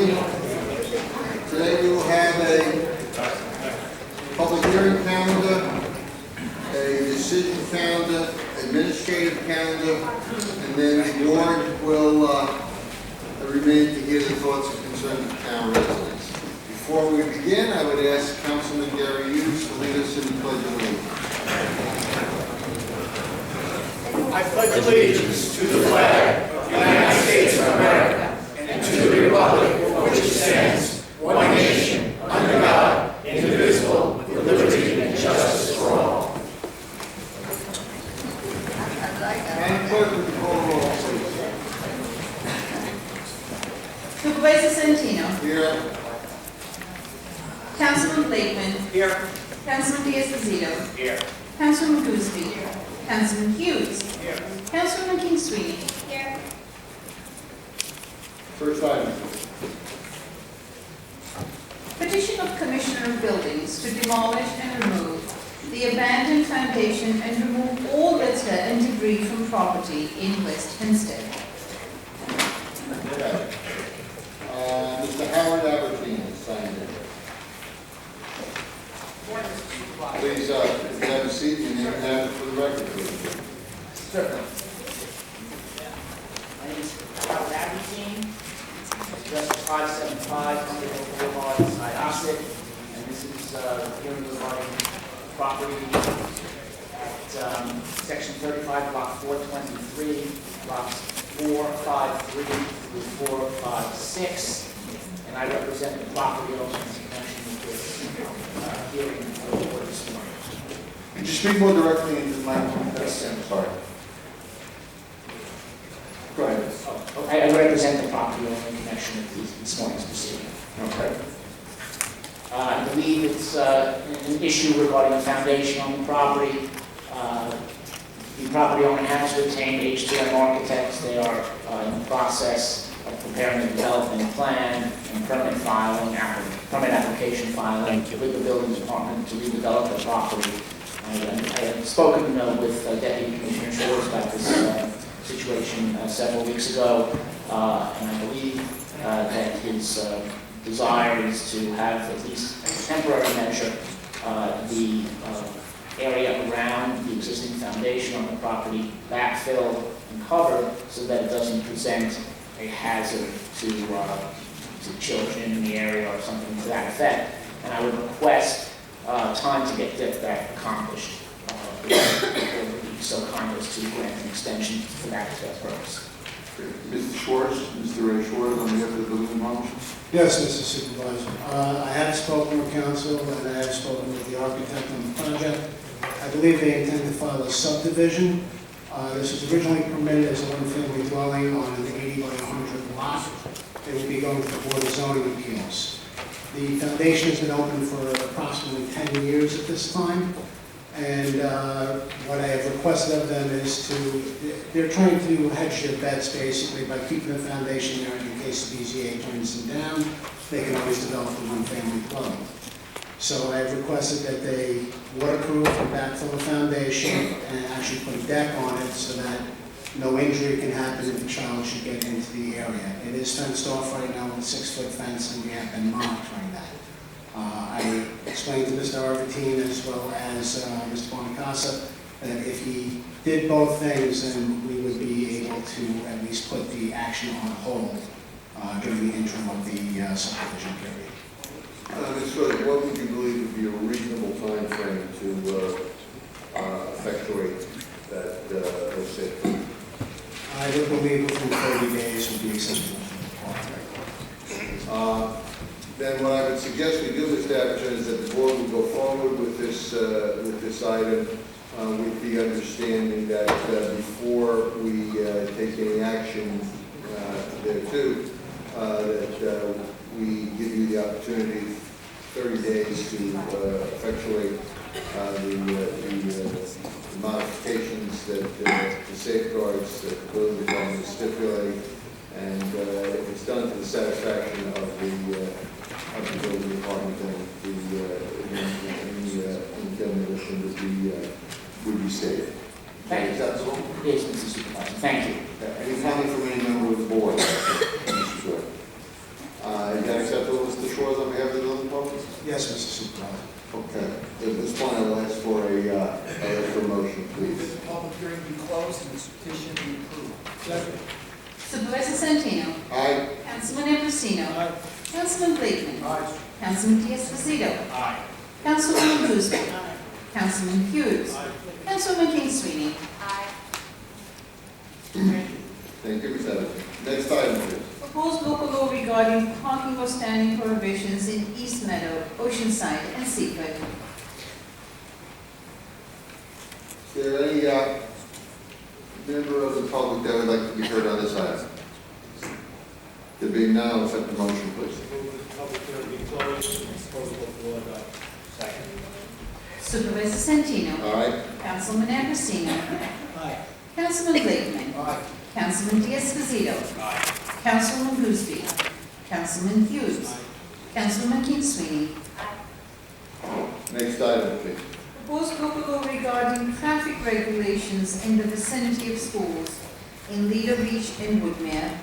morning. Today we will have a public hearing calendar, a decision calendar, administrative calendar, and then the board will remain to hear the thoughts and concerns of town residents. Before we begin, I would ask Councilman Gary Hughes to lead us in the pledge of allegiance. I pledge allegiance to the flag of the United States of America and to the republic for which it stands, one nation, under God, indivisible, with liberty and justice for all. Madam Clerk, would you call the roll, please? Supervisor Santino. Here. Councilman Blakeman. Here. Councilman Diaz-Bazito. Here. Councilman Gooseby. Councilman Hughes. Here. Councilman King-Sweeny. Here. First item. Petition of Commissioner of Buildings to demolish and remove the abandoned foundation and remove all litter and debris from property in West Hempstead. Okay. Mr. Howard Aberdeen has signed in. Please, if you have a seat, you need to have it for the record, please. Certainly. My name is Howard Aberdeen. Address is 575 Underhill Boulevard, Syosset. And this is hearing regarding property at section 35, block 423, blocks 453 through 456. And I represent the property owners in connection with this hearing for the board this morning. Could you speak more directly into the microphone? Yes, sir. Sorry. Go ahead. I represent the property owner in connection with this morning's proceeding. Okay. I believe it's an issue regarding the foundation on the property. The property owner has retained H2M architects. They are in the process of preparing a development plan and permit filing, permit application filing with the building department to redevelop the property. I had spoken with Deputy Commissioner Shores about this situation several weeks ago, and I believe that his desire is to have at least a temporary measure the area around the existing foundation on the property backfilled and covered so that it doesn't present a hazard to children in the area or something to that effect. And I would request time to get that accomplished. So kind as to grant an extension for that purpose. Mr. Schwartz, Mr. Ray Schwartz, on behalf of the building department. Yes, Mr. Supervisor. I have spoken with council and I have spoken with the architect on the project. I believe they intend to file a subdivision. This was originally permitted as a one-family dwelling on an 80 by 100 lot. It will be going to the Board of Zoning Appeals. The foundation has been open for approximately 10 years at this time. And what I have requested of them is they're trying to hedge their bets basically by keeping the foundation there in case the BZA turns them down. They can always develop a one-family dwelling. So I have requested that they waterproof and backfill the foundation and actually put a deck on it so that no injury can happen if the child should get into the area. It is fenced off right now with a 6-foot fence and we have been monitoring that. I explained to Mr. Arvatine as well as Mr. Bonacasa that if he did both things, then we would be able to at least put the action on hold during the interim of the subdivision period. Mr. What would you believe would be a reasonable time frame to effectuate that, let's say? I would believe within 30 days would be acceptable. Then what I would suggest we do, Mr. Aberdeen, is that the board will go forward with this item with the understanding that before we take any action there too, that we give you the opportunity 30 days to effectuate the modifications that the safeguards that the building department stipulate, and if it's done to the satisfaction of the building department, then the demolition would be safe. Thank you. Is that so? Yes, Mr. Supervisor. Thank you. Any comment from any member of the board? Mr. Stewart? Yes, Mr. Supervisor. Okay, at this point, I will ask for a motion, Move please. that the public hearing be closed and this petition be approved. Second. Supervisor Santino. Aye. Councilman Ambrosino. Aye. Councilman Blakeman. Aye. Councilman Diaz-Pasito. Aye. Councilwoman Boozley. Councilman Hughes. Councilwoman King-Sweeny. Thank you, Ms. Evans. Next item, please. Proposed local law regarding parking or standing prohibitions in East Meadow, Oceanside, and Seaford. Is there any member of the public that would like to be heard on this item? There being none, I'll accept the motion, please. Move that the public hearing be closed and proposed local law adopted. Second. Supervisor Santino. Aye. Councilman Ambrosino. Aye. Councilman Blakeman. Aye. Councilman Diaz-Pasito. Aye. Councilwoman Boozley. Councilman Hughes. Councilwoman King-Sweeny. Next item, please. Proposed local law regarding traffic regulations in the vicinity of schools in Lido Beach and Woodmere.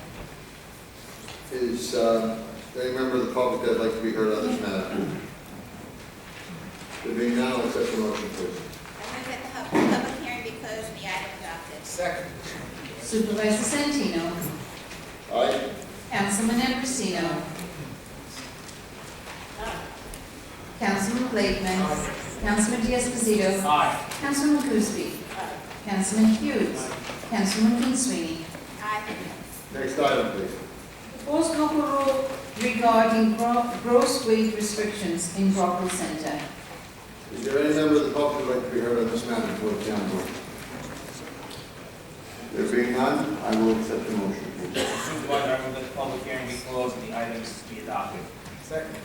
Is any member of the public that would like to be heard on this matter? There being none, I'll accept the motion, please. I move that the public hearing be closed and the item adopted. Second. Supervisor Santino. Aye. Councilman Ambrosino. Councilman Blakeman. Councilman Diaz-Pasito. Aye. Councilman Boozley. Councilman Hughes. Councilman King-Sweeny. Aye. Next item, please. Proposed local law regarding gross weight restrictions in Brockwell Center. Is there any member of the public who would like to be heard on this matter before the town board? There being none, I will accept the motion, please. Supervisor, I move that the public hearing be closed and the items be adopted. Second.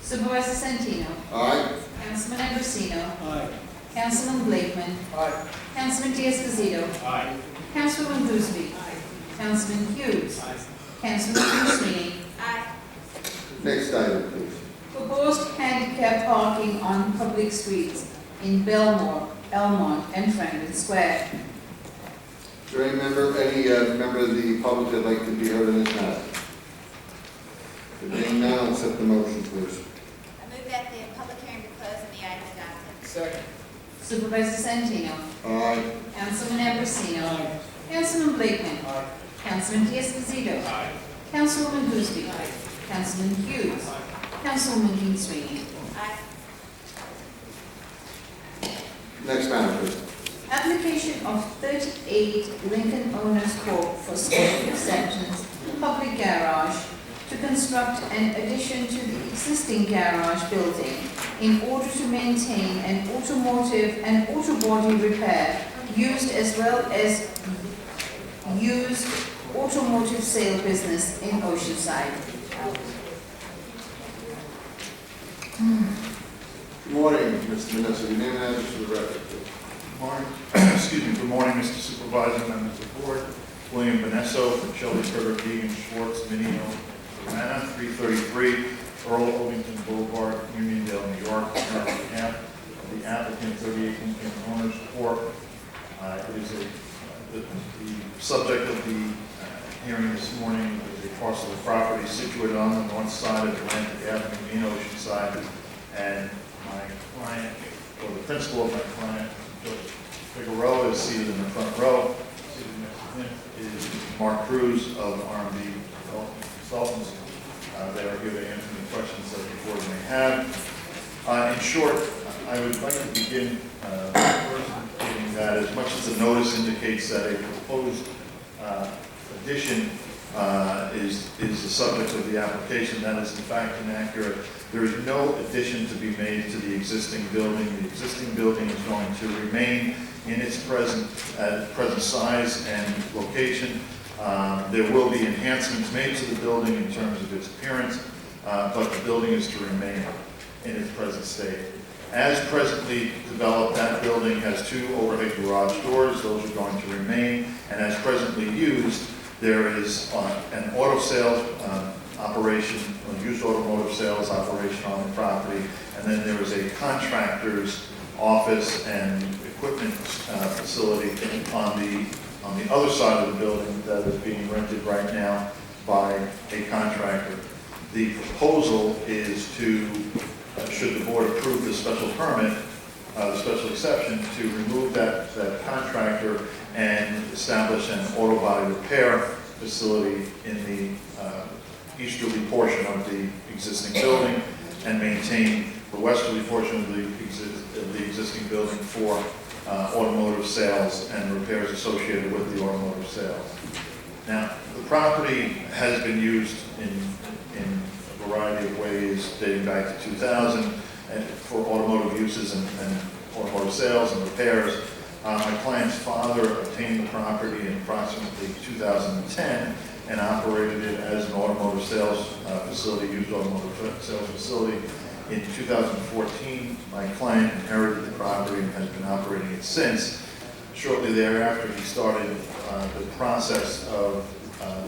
Supervisor Santino. Aye. Councilman Ambrosino. Aye. Councilman Blakeman. Aye. Councilman Diaz-Pasito. Aye. Councilwoman Boozley. Councilman Hughes. Councilman King-Sweeny. Aye. Next item, please. Proposed handicap parking on public streets in Belmore, Elmont, and Franklin Square. Is there any member of the public that would like to be heard on this matter? There being none, I'll accept the motion, please. I move that the public hearing be closed and the item adopted. Second. Supervisor Santino. Aye. Councilman Ambrosino. Councilman Blakeman. Aye. Councilman Diaz-Pasito. Aye. Councilwoman Boozley. Councilman Hughes. Councilwoman King-Sweeny. Aye. Next matter, please. Application of 38 Lincoln Owners Corp. for special exceptions public garage to construct an addition to the existing garage building in order to maintain an automotive and auto body repair used as well as used automotive sale business in Oceanside. Good morning, Mr. Vanessa. Your name and address for the record, please. Morning. Excuse me. Good morning, Mr. Supervisor, members of the board. William Benesso from Shelbyford, Deegan, Schwartz, Minio, Savannah, 333 Earl Ovington Boulevard, Uniondale, New York. On behalf of the applicant, 38 Lincoln Owners Corp. It is the subject of the hearing this morning is a parcel of property situated on the north side of Atlantic Avenue in Oceanside, and my client, or the principal of my client, Figueroa, is seated in the front row. Seated next to him is Mark Cruz of R&B Consultants. They are here to answer any questions that the board may have. In short, I would like to begin first indicating that as much as the notice indicates that a proposed addition is the subject of the application, that is in fact inaccurate. There is no addition to be made to the existing building. The existing building is going to remain in its present size and location. There will be enhancements made to the building in terms of its appearance, but the building is to remain in its present state. As presently developed, that building has 2 overhead garage doors. Those are going to remain. And as presently used, there is an auto sales operation, a used automotive sales operation on the property. And then there is a contractor's office and equipment facility on the other side of the building that is being rented right now by a contractor. The proposal is to should the board approve the special permit, the special exception, to remove that contractor and establish an auto body repair facility in the easterly portion of the existing building and maintain the westerly portion of the existing building for automotive sales and repairs associated with the automotive sales. Now, the property has been used in a variety of ways dating back to 2000 and for automotive uses and automotive sales and repairs. My client's father obtained the property in approximately 2010 and operated it as an automotive sales facility, used automotive sales facility. In 2014, my client inherited the property and has been operating it since. Shortly thereafter, he started the process of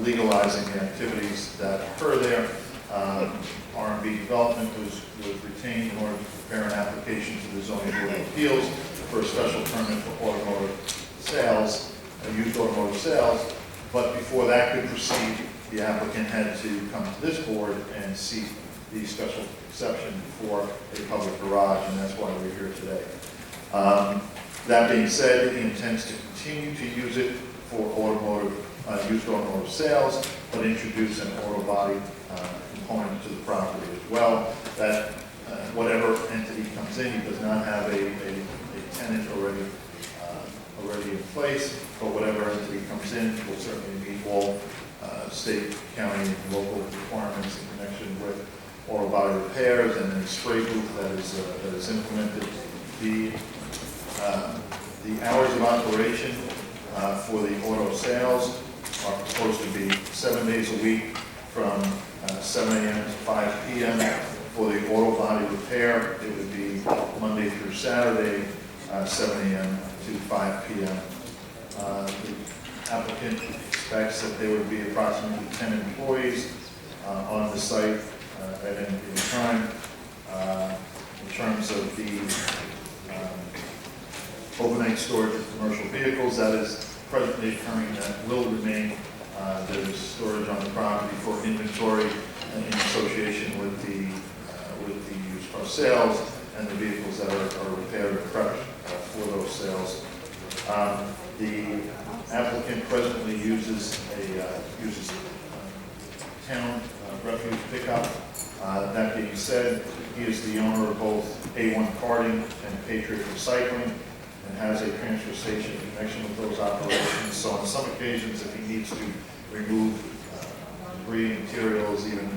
legalizing the activities that occur there. R&B Development was retained in order to prepare an application to the Zoning Board of Appeals for a special permit for automotive sales, used automotive sales. But before that could proceed, the applicant had to come to this board and seek the special exception for a public garage, and that's why we're here today. That being said, he intends to continue to use it for used automotive sales, but introduce an auto body component to the property as well. That whatever entity comes in, he does not have a tenant already in place, but whatever entity comes in will certainly meet all state, county, and local requirements in connection with auto body repairs and then spray booth that is implemented. The hours of operation for the auto sales are supposed to be 7 days a week from 7 a.m. to 5 p.m. For the auto body repair, it would be Monday through Saturday, 7 a.m. to 5 p.m. The applicant expects that there would be approximately 10 employees on the site at any given time. In terms of the overnight storage of commercial vehicles, that is presently occurring, that will remain. There is storage on the property for inventory in association with the used car sales and the vehicles that are repaired or prepped for those sales. The applicant presently uses town refuse pickup. That being said, he is the owner of both A1 Carting and Patriot Recycling and has a transfer station in connection with those operations. So on some occasions, if he needs to remove debris, materials, even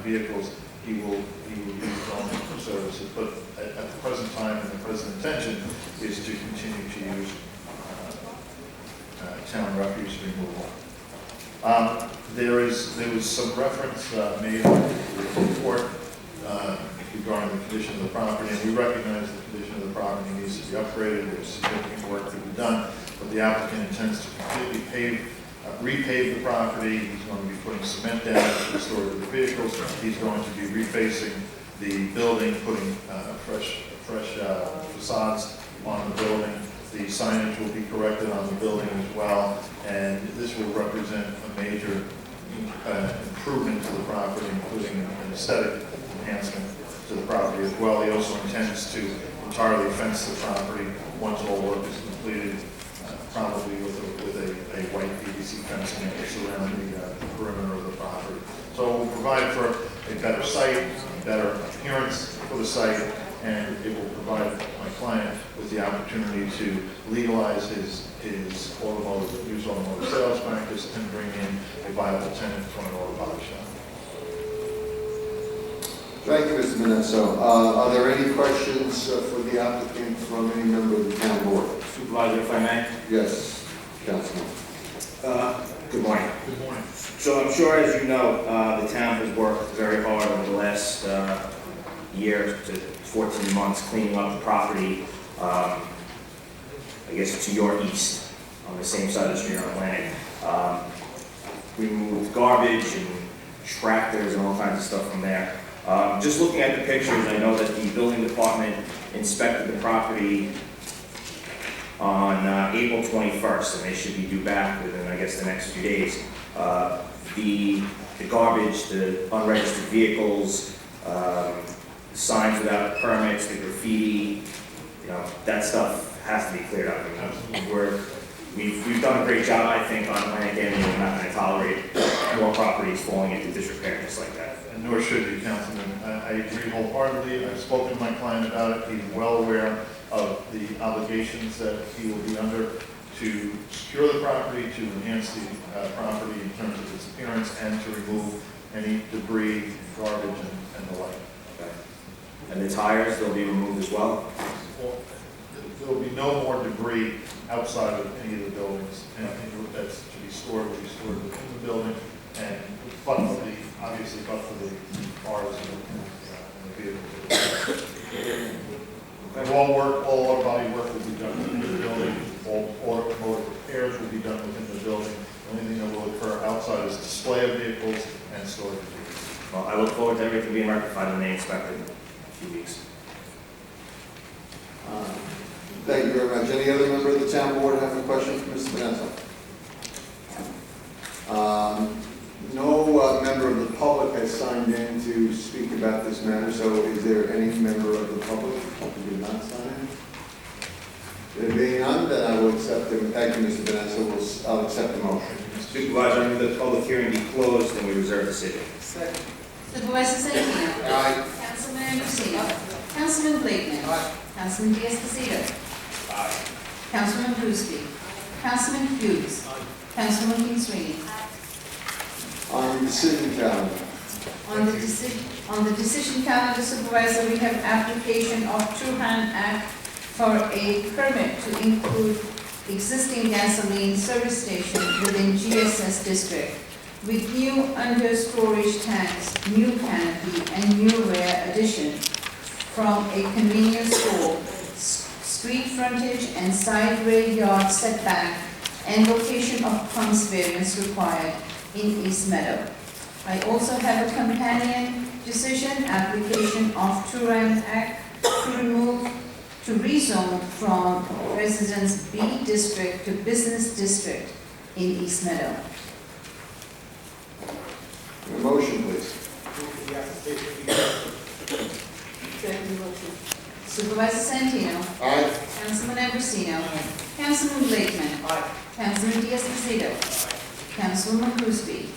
vehicles, he will use his own services. But at the present time, and the present intention is to continue to use town refuse removal. There was some reference made in the report regarding the condition of the property, and we recognize the condition of the property needs to be upgraded. There's significant work to be done, but the applicant intends to completely repave the property. He's going to be putting cement down for the storage of the vehicles. He's going to be refacing the building, putting fresh facades on the building. The signage will be corrected on the building as well, and this will represent a major improvement to the property, including an aesthetic enhancement to the property as well. He also intends to entirely fence the property once all work is completed, probably with a white PVC fencing to surround the perimeter of the property. So it will provide for a better site, a better appearance for the site, and it will provide my client with the opportunity to legalize his used automotive sales practice and bring in a viable tenant for an auto body shop. Thank you, Mr. Manesso. Are there any questions for the applicant from any member of the town board? Supervisor, if I may. Yes, Councilman. Good morning. Good morning. So I'm sure, as you know, the town has worked very hard over the last year to 14 months cleaning up the property, I guess to your east, on the same side of the street on Atlantic. We moved garbage and tractors and all kinds of stuff from there. Just looking at the pictures, I know that the building department inspected the property on April 21st, and they should be due back within, I guess, the next few days. The garbage, the unregistered vehicles, signs without permits, the graffiti, that stuff has to be cleared up. I mean, we've done a great job, I think, on Atlantic Avenue. We're not going to tolerate more properties falling into disrepair just like that. And nor should you, Councilman. I agree wholeheartedly. I've spoken to my client about it. He's well aware of the obligations that he will be under to secure the property, to enhance the property in terms of its appearance, and to remove any debris, garbage, and the like. Okay. And the tires, they'll be removed as well? Well, there will be no more debris outside of any of the buildings. Anything that's to be stored will be stored within the building, and obviously, but for the cars and the vehicles. And all auto body work will be done within the building. All automotive repairs will be done within the building. The only thing that will occur outside is display of vehicles and storage of vehicles. Well, I look forward to everything being rectified when they inspect it in a few weeks. Thank you very much. Any other member of the town board have a question for Mr. Vanessa? No member of the public has signed in to speak about this matter, so is there any member of the public who did not sign in? There being none, then I will accept it. Thank you, Mr. Vanessa. I'll accept the motion. Supervisor, I move that the public hearing be closed and we reserve decision. Supervisor Serrano. Aye. Councilman Ambrosino. Councilman Blakeman. Councilman Diaz-Pasito. Councilman Brewski. Councilman Hughes. Councilman King-Sweeny. On the decision calendar. On the decision calendar, Supervisor, we have application of Truhan Act for a permit to include existing gasoline service station within GSS district with new under-storage tanks, new canopy, and new rear addition from a convenience store, street frontage and side rear yard setback, and location of pumps variance required in East Meadow. I also have a companion decision, application of Turan Act to rezone from Residence B District to Business District in East Meadow. A motion, please. Supervisor Santino. Aye. Councilman Ambrosino. Councilman Blakeman. Councilman Diaz-Pasito. Councilwoman Crosby.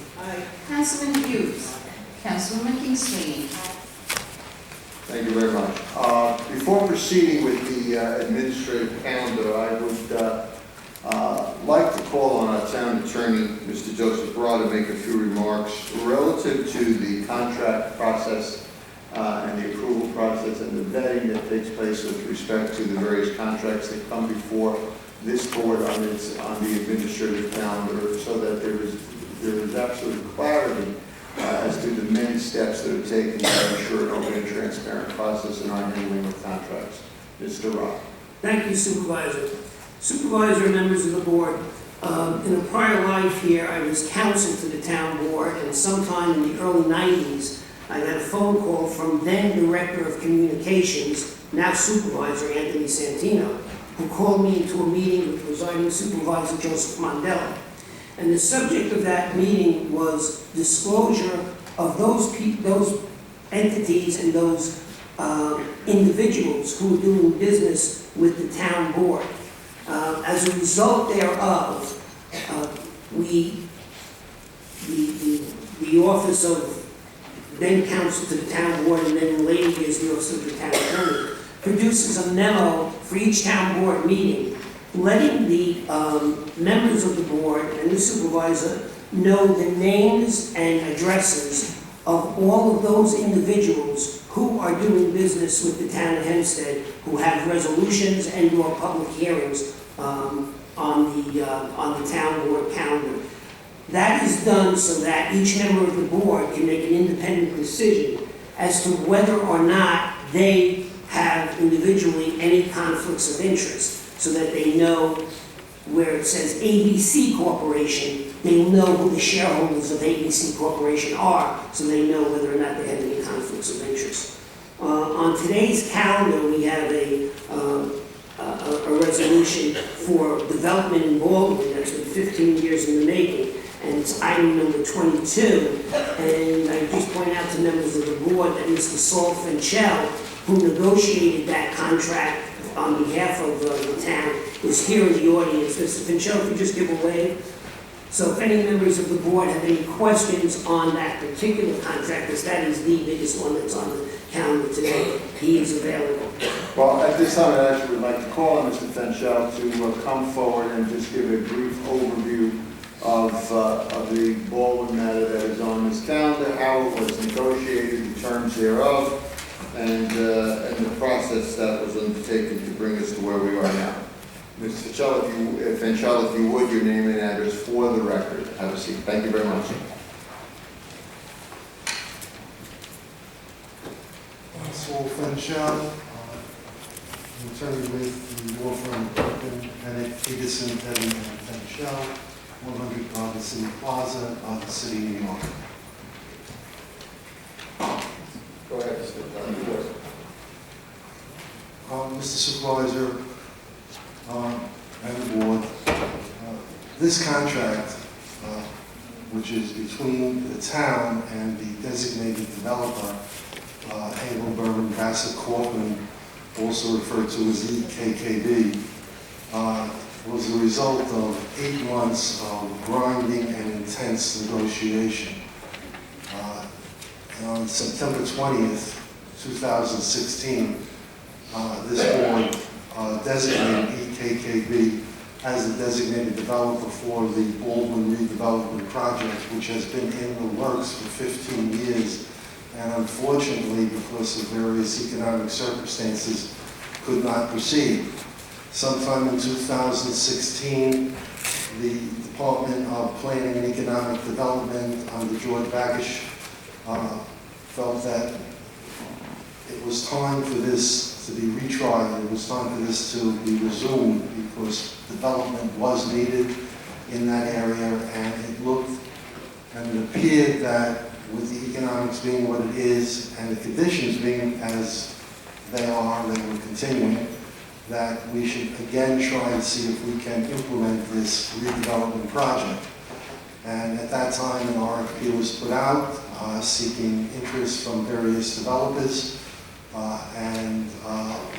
Councilman Hughes. Councilwoman King-Sweeny. Thank you very much. Before proceeding with the administrative calendar, I would like to call on our town attorney, Mr. Joseph Raw, to make a few remarks relative to the contract process and the approval process and the vetting that takes place with respect to the various contracts that come before this board on the administrative calendar, so that there is absolute clarity as to the many steps that are taken to ensure an open and transparent process in our handling of contracts. Mr. Rock. Thank you, Supervisor. Supervisor, members of the board, in a prior life here, I was counsel to the town board, and sometime in the early 90s, I got a phone call from then Director of Communications, now Supervisor Anthony Santino, who called me into a meeting with presiding Supervisor Joseph Mondella. And the subject of that meeting was disclosure of those entities and those individuals who were doing business with the town board. As a result thereof, the office of then counsel to the town board, and then in later years the office of the town attorney, produces a memo for each town board meeting, letting the members of the board and the supervisor know the names and addresses of all of those individuals who are doing business with the town of Hempstead, who have resolutions and or public hearings on the town board calendar. That is done so that each member of the board can make an independent decision as to whether or not they have individually any conflicts of interest, so that they know where it says ABC Corporation, they know who the shareholders of ABC Corporation are, so they know whether or not they have any conflicts of interest. On today's calendar, we have a resolution for development in Baldwin that's been 15 years in the making. and it's item number 22. And I just point out to members of the board that Mr. Saul Finchel, who negotiated that contract on behalf of the town, is here in the audience. Mr. Finchel, if you just give a wave. So if any members of the board have any questions on that particular contract, because that is the biggest one that's on the calendar today, he is available. Well, at this time, I actually would like to call on Mr. Fenchel to come forward and just give a brief overview of the Baldwin matter that is on this calendar, how it was negotiated, the terms thereof, and the process that was undertaken to bring us to where we are now. Mr. Fenchel, if you would, your name and address for the record. Have a seat. Thank you very much. Saul Fenchel, attorney with the law firm Bennett, Peterson, Devin, and Fenchel, 100 Robinson Plaza, the city of New York. Go ahead, Mr. Mr. Supervisor, and the board, this contract, which is between the town and the designated developer, Hale Berman Bassett Kaufman, also referred to as EKKB, was the result of 8 months of grinding and intense negotiation. And on September 20th, 2016, this board designated EKKB as the designated developer for the Baldwin redevelopment project, which has been in the works for 15 years. And unfortunately, because of various economic circumstances, could not proceed. Sometime in 2016, the Department of Planning and Economic Development under George Bakish felt that it was time for this to be retried. It was time for this to be resumed because development was needed in that area, and it looked and it appeared that with the economics being what it is and the conditions being as they are, they were continuing, that we should again try and see if we can implement this redevelopment project. And at that time, an RFP was put out seeking interest from various developers, and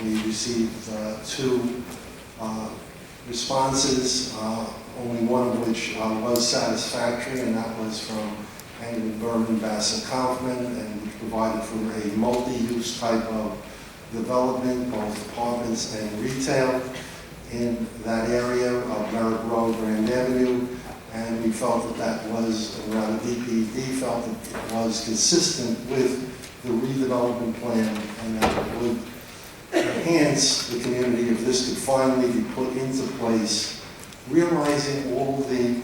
we received 2 responses, only one of which was satisfactory, and that was from Hale Berman Bassett Kaufman, and which provided for a multi-use type of development, both apartments and retail, in that area of Merrick Road, Grand Avenue, and we felt that that was, or rather DPD felt that it was consistent with the redevelopment plan, and that it would enhance the community if this could finally be put into place, realizing all the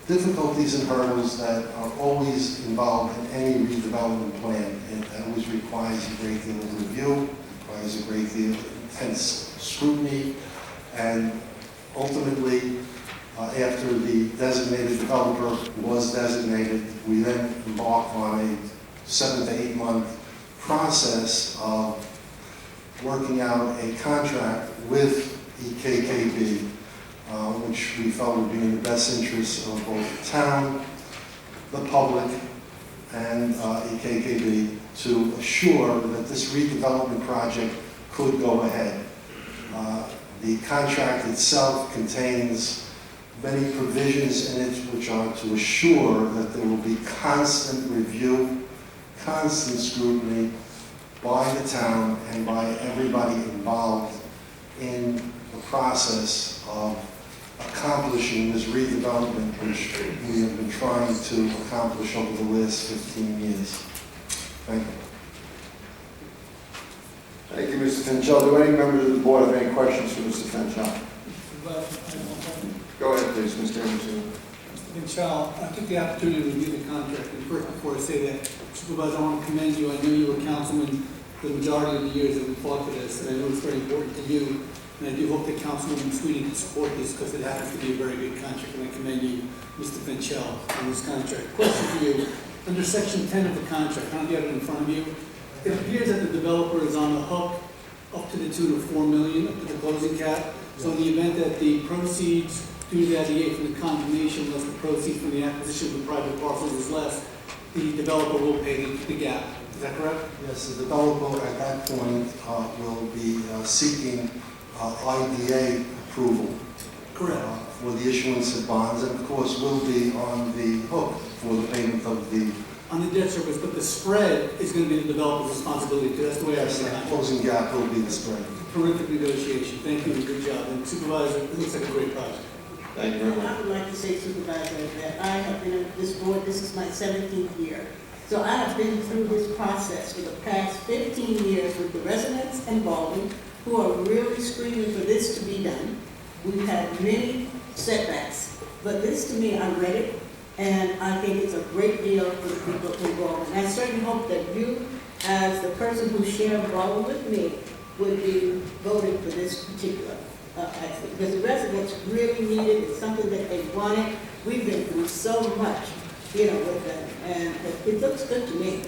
difficulties and hurdles that are always involved in any redevelopment plan. It always requires a great deal of review, requires a great deal of intense scrutiny, and ultimately, after the designated developer was designated, we then embarked on a 7 to 8 month process of working out a contract with EKKB, which we felt would be in the best interest of both the town, the public, and EKKB to assure that this redevelopment project could go ahead. The contract itself contains many provisions in it which are to assure that there will be constant review, constant scrutiny by the town and by everybody involved in the process of accomplishing this redevelopment, which we have been trying to accomplish over the last 15 years. Thank you. Thank you, Mr. Fenchel. Do any members of the board have any questions for Mr. Fenchel? Go ahead, please, Mr. Anderson. Michelle, I took the opportunity to review the contract, and first, before I say that, Supervisor, I want to commend you. I know you were councilman for the majority of the years that we fought for this, and I know it's very important to you, and I do hope that Councilwoman Sweeney can support this, because it happens to be a very good contract, and I commend you, Mr. Fenchel, on this contract. Question for you, under Section 10 of the contract, I don't have it in front of you, it appears that the developer is on the hook up to the tune of $4 million, up to the closing cap, so in the event that the proceeds 298 from the condemnation, less the proceeds from the acquisition of the private parcels is less, the developer will pay the gap. Is that correct? Yes, the developer at that point will be seeking IDA approval for the issuance of bonds, and of course will be on the hook for the payment of the... On the debt service, but the spread is going to be the developer's responsibility too. That's the way I Yes, see the it. closing gap will be the spread. Terrific negotiation. Thank you, good job. And Supervisor, it looks like a great project. Thank you very much. I would like to say, Supervisor, that I have been on this board, this is my 17th year. So I have been through this process for the past 15 years with the residents and Baldwin who are really screaming for this to be done. We've had many setbacks, but this to me, I read it, and I think it's a great deal for the people involved. And I certainly hope that you, as the person who shared Baldwin with me, would be voting for this particular aspect. Because the residents really need it, it's something that they wanted. We've been through so much, with them, and it looks good to me.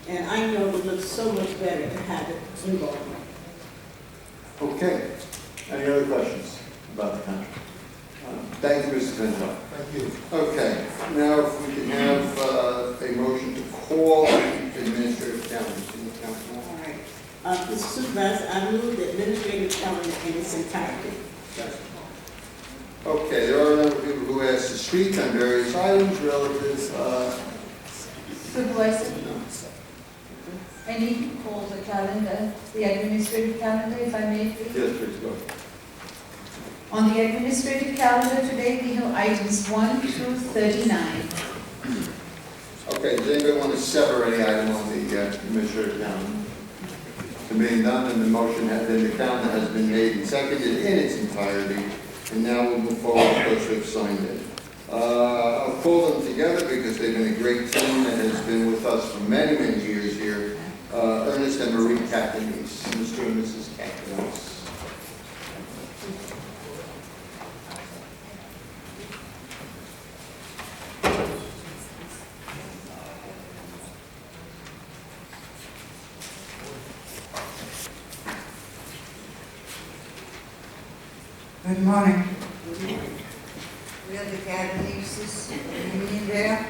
And I know it looks so much better to have it involved. Okay. Any other questions about the contract? Thank you, Mr. Pinto. Thank you. Okay, now if we can have a motion to call the administrative calendar. All right. Mr. Supervisor, I move the administrative calendar in its entirety. Okay, there are a number of people who asked to speak on various items relative, Supervisor, I need to call the calendar, the administrative calendar, if I may, please. yes, please go. On the administrative calendar today, we have items 1 through 39. Okay, does anybody want to sever any item on the administrative calendar? There being none, and the motion has been, the calendar has been made and seconded in its entirety, and now we'll move forward because we've signed it. I'll call them together because they've been a great team that has been with us for many, many years here. Ernest and Marie Catanese, Mr. and Mrs. Catanese. Good morning. We are the Cataneses Union there.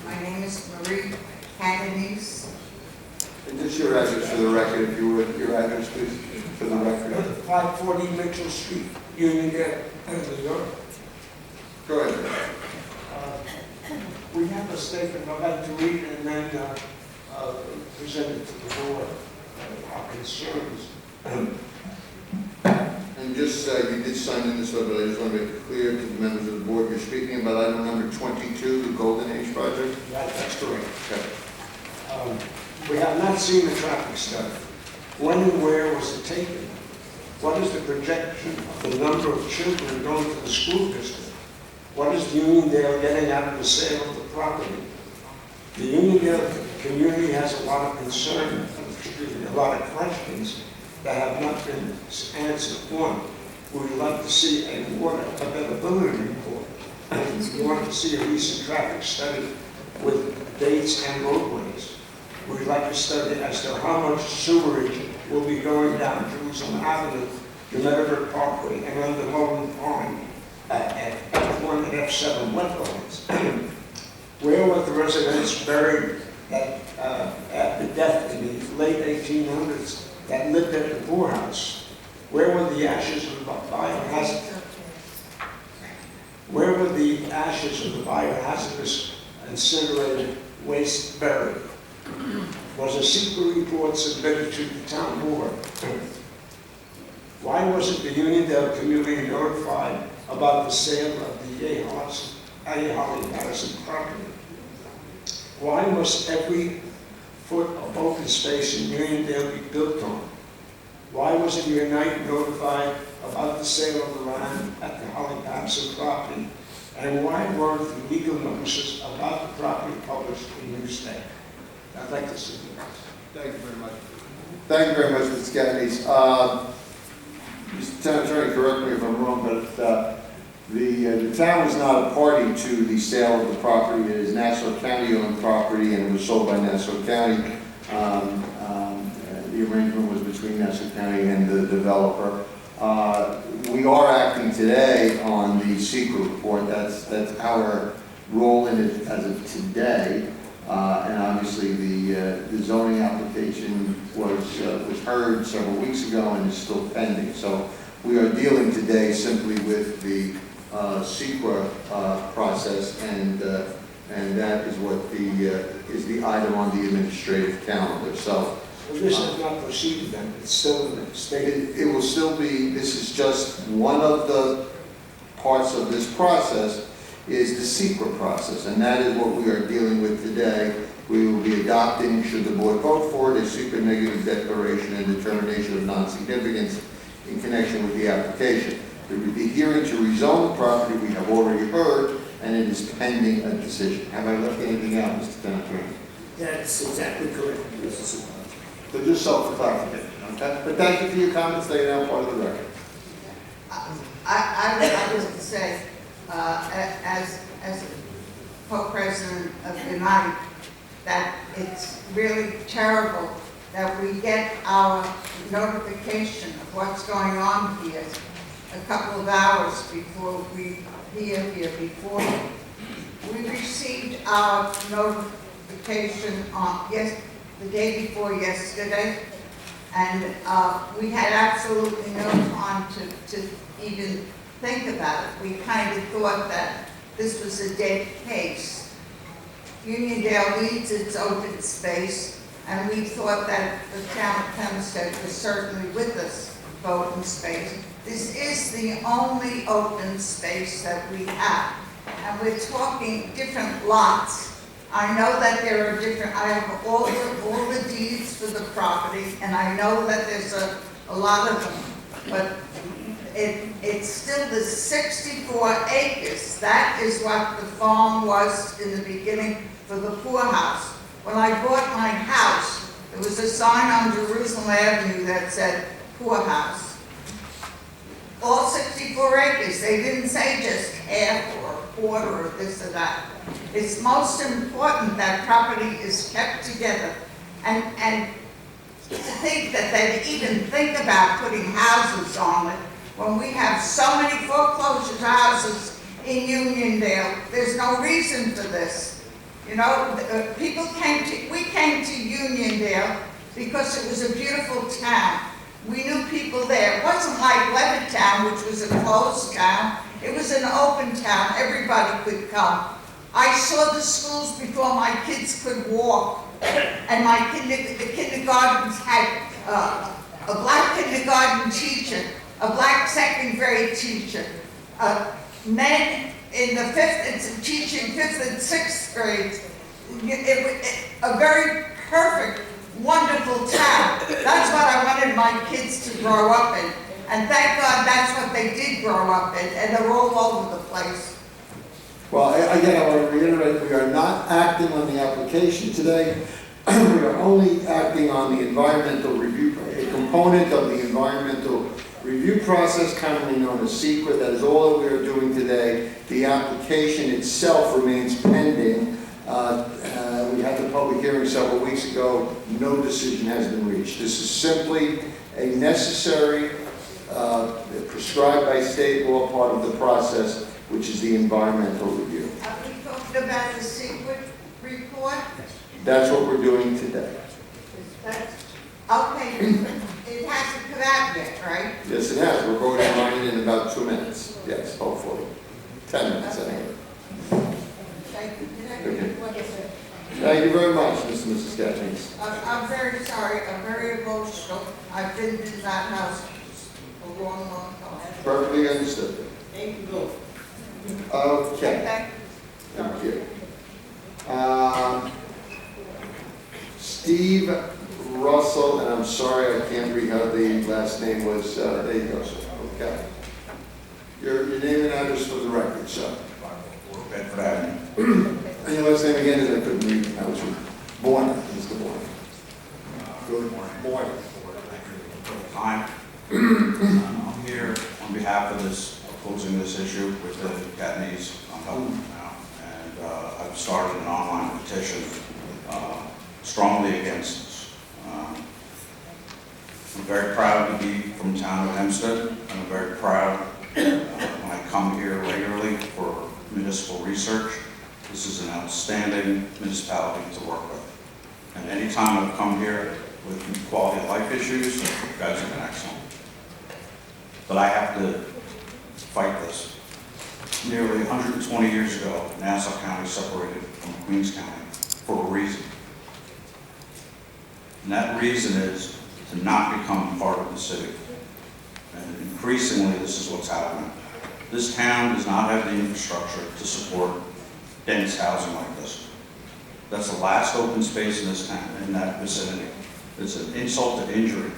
My name is Marie Catanese. And just your address for the record, if you would, your address, please, for the record. 540 Mitchell Street, Uniondale, New York. Go ahead. We have a statement I'd like to read and then present it to the board. Our concerns. And just, you did sign in this, but I just want to make it clear to the members of the board, you're speaking about item number 22, the Golden Age project? That's correct. Okay. We have not seen the traffic study. When and where was it taken? What is the projection of the number of children going to the school district? What is Uniondale getting out of the sale of the property? The Uniondale community has a lot of concern, a lot of questions that have not been answered. One, we would like to see a water availability report. We want to see a recent traffic study with dates and roadways. We'd like to study as to how much sewerage will be going down Jerusalem Avenue, the Meadowbrook Parkway, and under Mullen Pond at F1 and F7 wetlands. Where were the residents buried at the death in the late 1800s that lived at the poorhouse? Where were the ashes of the biohazardous? Where were the ashes of the biohazardous incinerated waste buried? Was a secret report submitted to the town board? Why wasn't the Uniondale community notified about the sale of the A. Holly Patterson property? Why must every foot of open space in Uniondale be built on? Why wasn't Unite notified about the sale of the land at the Holly Patterson property? And why weren't the legal notices about the property published in Newsday? I'd like to see that. Thank you very much. Thank you very much, Mr. Catanese. Mr. Town Attorney, correct me if I'm wrong, but the town was not a party to the sale of the property. It is Nassau County-owned property, and it was sold by Nassau County. The arrangement was between Nassau County and the developer. we are acting today on the secret report. That's our role in it as of today. And obviously the zoning application was heard several weeks ago and is still pending. So we are dealing today simply with the secret process, and that is what is the item on the administrative calendar. So This has not proceeded then, it's still in the state. it will still be, this is just one of the parts of this process, is the secret process, and that is what we are dealing with today. We will be adopting, should the board vote for it, a secret negative declaration and determination of non-significance in connection with the application. The hearing to rezone the property we have already heard, and it is pending a decision. Have I left anything out, Mr. Town Attorney? That's exactly correct, Mr. Supervisor. So just so for clarification, okay? But thank you for your comments, they are now part of the record. I was to say, as co-president of United, that it's really terrible that we get our notification of what's going on here a couple of hours before we hear here before. We received our notification on the day before yesterday, and we had absolutely no time to even think about it. We kind of thought that this was a dead case. Uniondale needs its open space, and we thought that the town of Hempstead was certainly with us for open space. This is the only open space that we have, and we're talking different lots. I know that there are different, I have all the deeds for the property, and I know that there's a lot of them, but it's still the 64 acres. That is what the farm was in the beginning for the poorhouse. When I bought my house, there was a sign on Jerusalem Avenue that said poorhouse. All 64 acres. They didn't say just half or a quarter or this or that. It's most important that property is kept together, and to think that they'd even think about putting houses on it when we have so many foreclosure houses in Uniondale. There's no reason for this. You know, we came to Uniondale because it was a beautiful town. We knew people there. It wasn't like Levittown, which was a closed town. It was an open town. Everybody could come. I saw the schools before my kids could walk, and the kindergartens had a black kindergarten teacher, a black second grade teacher, men in the teaching 5th and 6th grades. A very perfect, wonderful town. That's what I wanted my kids to grow up in. And thank God that's what they did grow up in, and they're all over the place. Well, again, I want to reiterate, we are not acting on the application today. We are only acting on the environmental review, a component of the environmental review process, commonly known as secret. That is all that we are doing today. The application itself remains pending. We had the public hearing several weeks ago. No decision has been reached. This is simply a necessary, prescribed by state law part of the process, which is the environmental review. Are we talking about the secret report? That's what we're doing today. Okay, it hasn't come out yet, right? Yes, it has. We're voting on it in about 2 minutes. Yes, hopefully. 10 minutes, anyway. Thank you. Okay. Thank you very much, Mr. and Mrs. Gattens. I'm very sorry. I'm very emotional. I've been in that house a long, long time. Perfectly understood. Thank you both. Okay. Thank you. Steve Russell, and I'm sorry I can't read how the last name was. There you go, sir. Okay. Your name and address for the record, sir. Bedford Avenue. And your last name again is I couldn't read. I was born, Mr. Bourne. Good morning. Time. I'm here on behalf of opposing this issue with the Catanese. I'm helping them now. And I've started an online petition strongly against this. I'm very proud to be from the town of Hempstead. I'm very proud When I come here regularly for municipal research, this is an outstanding municipality to work with. And anytime I've come here with quality of life issues, you guys have been excellent. But I have to fight this. Nearly 120 years ago, Nassau County separated from Queens County for a reason. And that reason is to not become part of the city. And increasingly, this is what's happening. This town does not have the infrastructure to support dense housing like this. That's the last open space in this town, in that vicinity. It's an insult to injury.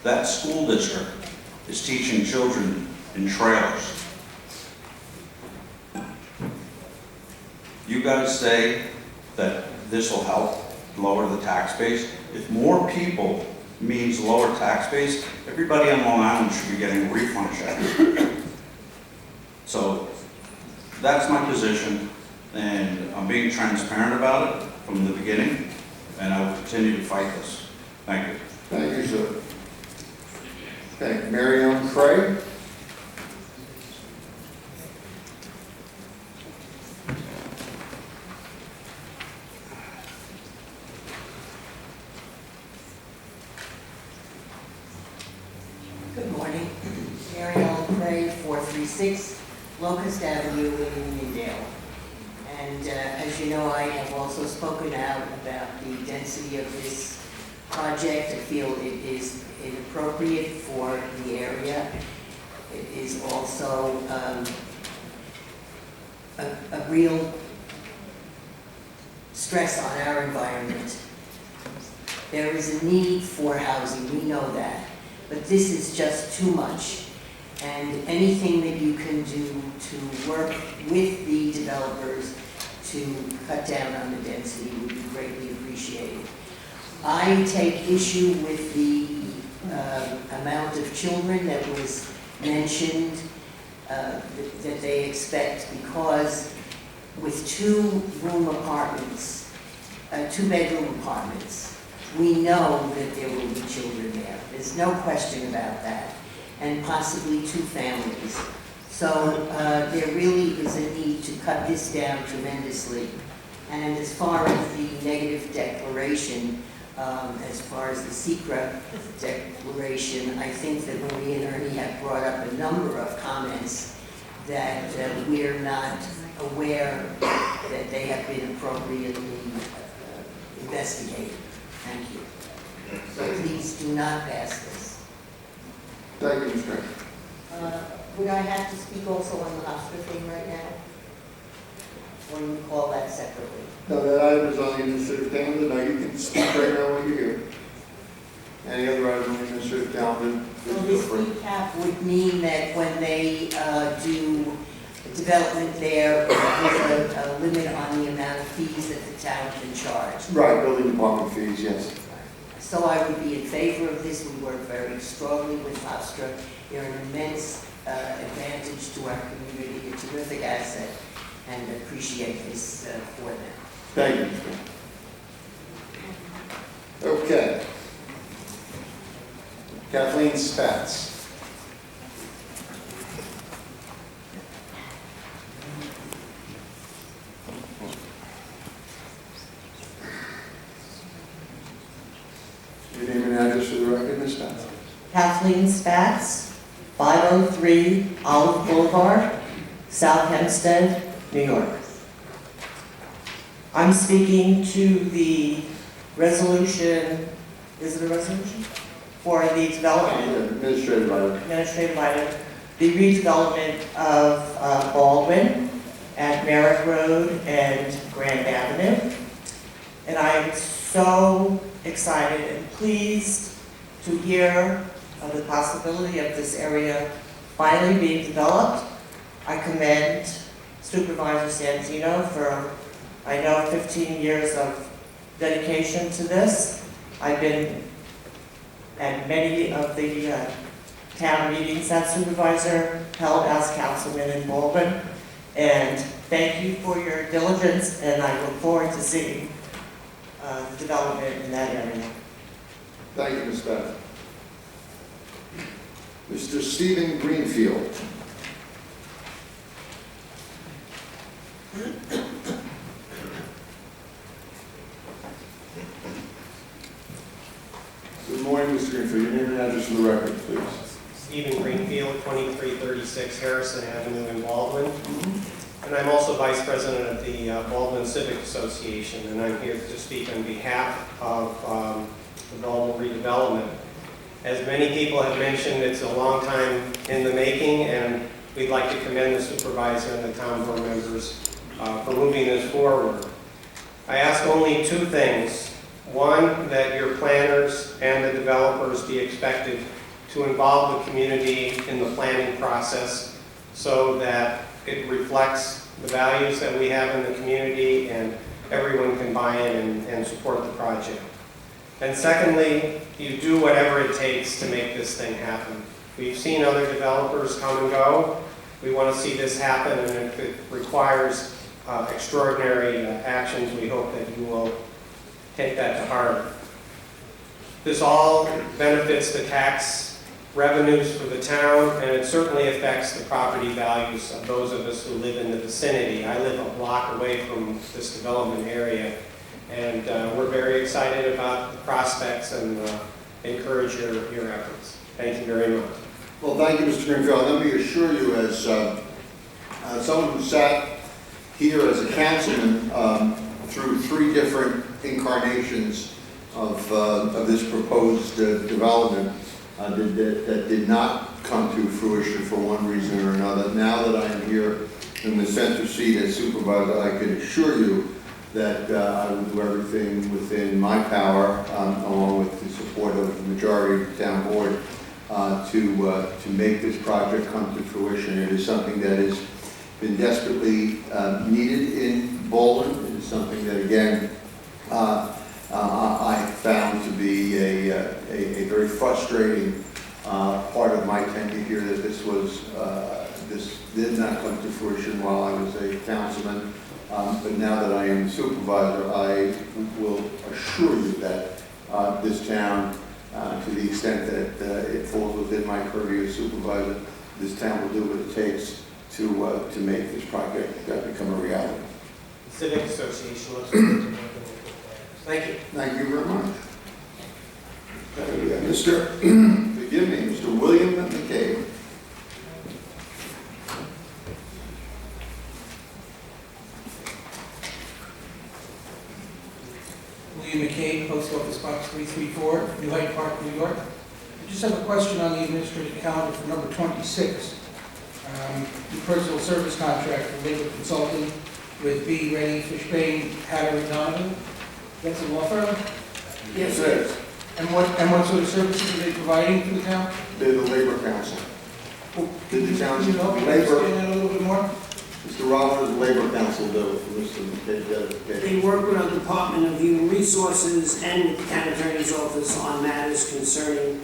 That school district is teaching children in trailers. You guys say that this will help lower the tax base. If more people means lower tax base, everybody on Long Island should be getting a refund check. So that's my position, and I'm being transparent about it from the beginning, and I will continue to fight this. Thank you. Thank you, sir. Okay, Mary Ellen Craig. Good morning. Mary Ellen Craig, 436 Locust Avenue in Uniondale. And as you know, I have also spoken out about the density of this project. I feel it is inappropriate for the area. It is also a real stress on our environment. There is a need for housing, we know that. But this is just too much. And anything that you can do to work with the developers to cut down on the density would be greatly appreciated. I take issue with the amount of children that was mentioned that they expect, because with two-bedroom apartments, we know that there will be children there. There's no question about that. And possibly two families. So there really is a need to cut this down tremendously. And as far as the negative declaration, as far as the secret declaration, I think that Marie and Ernie have brought up a number of comments that we're not aware that they have been appropriately investigated. Thank you. So please do not pass this. Thank you, Ms. Craig. Would I have to speak also on the Hofstra thing right now? Or you call that separately? No, that item is on the administrative calendar. Now you can speak right now when you're here. Any other item on the administrative calendar? Well, this recap would mean that when they do development there, there's a limit on the amount of fees that the town can charge. Right, building department fees, yes. So I would be in favor of this. We work very strongly with Hofstra. They're an immense advantage to our community, a terrific asset, and appreciate this for them. Thank you. Okay. Kathleen Spatz. Your name and address for the record, Ms. Spatz. Kathleen Spatz, 503 Olive Boulevard, South Hempstead, New York. I'm speaking to the resolution, is it a resolution? For the development. Administrative item. Administrative item, the redevelopment of Baldwin at Merrick Road and Grand Avenue. And I'm so excited and pleased to hear of the possibility of this area finally being developed. I commend Supervisor Santino for, I know, 15 years of dedication to this. I've been at many of the town meetings that Supervisor held as councilman in Baldwin. And thank you for your diligence, and I look forward to seeing the development in that area. Thank you, Ms. Bennett. Mr. Stephen Greenfield. morning, Mr. Greenfield. Your name and address for the record, please. Stephen Greenfield, 2336 Harrison Avenue in Baldwin. And I'm also Vice President of the Baldwin Civic Association, and I'm here to speak on behalf of the Baldwin redevelopment. As many people have mentioned, it's a long time in the making, and we'd like to commend the supervisor and the town board members for moving this forward. I ask only two things. One, that your planners and the developers be expected to involve the community in the planning process so that it reflects the values that we have in the community and everyone can buy in and support the project. And secondly, you do whatever it takes to make this thing happen. We've seen other developers come and go. We want to see this happen, and if it requires extraordinary actions, we hope that you will take that to heart. This all benefits the tax revenues for the town, and it certainly affects the property values of those of us who live in the vicinity. I live a block away from this development area, and we're very excited about the prospects and encourage your efforts. Thank you very much. Well, thank you, Mr. Greenfield. Let me assure you, as someone who sat here as a councilman through 3 different incarnations of this proposed development that did not come to fruition for one reason or another. Now that I am here in the center seat as supervisor, I can assure you that I will do everything within my power, along with the support of the majority of the town board, to make this project come to fruition. It is something that has been desperately needed in Baldwin. It is something that, again, I found to be a very frustrating part of my tenure here, that this did not come to fruition while I was a councilman. But now that I am the supervisor, I will assure you that this town, to the extent that it falls within my purview as supervisor, this town will do what it takes to make this project become a reality. The Civic Association looks forward to working with you. Thank you. Thank you very much. Forgive me, Mr. William McCabe. William McCabe, Post Office Box 334, New Hyde Park, New York. I just have a question on the administrative calendar for number 26. The personal service contract for legal consulting with B. Rennie, Fishbane, Hatter, and Donovan. That's a law firm? Yes, it is. And what sort of services are they providing for the town? They're the Labor Council. Did the town's Can you help me labor, understand that a little bit more? Mr. Rollins, Labor Council do for Mr. McCabe. They work with our Department of Human Resources and with the Town Attorney's Office on matters concerning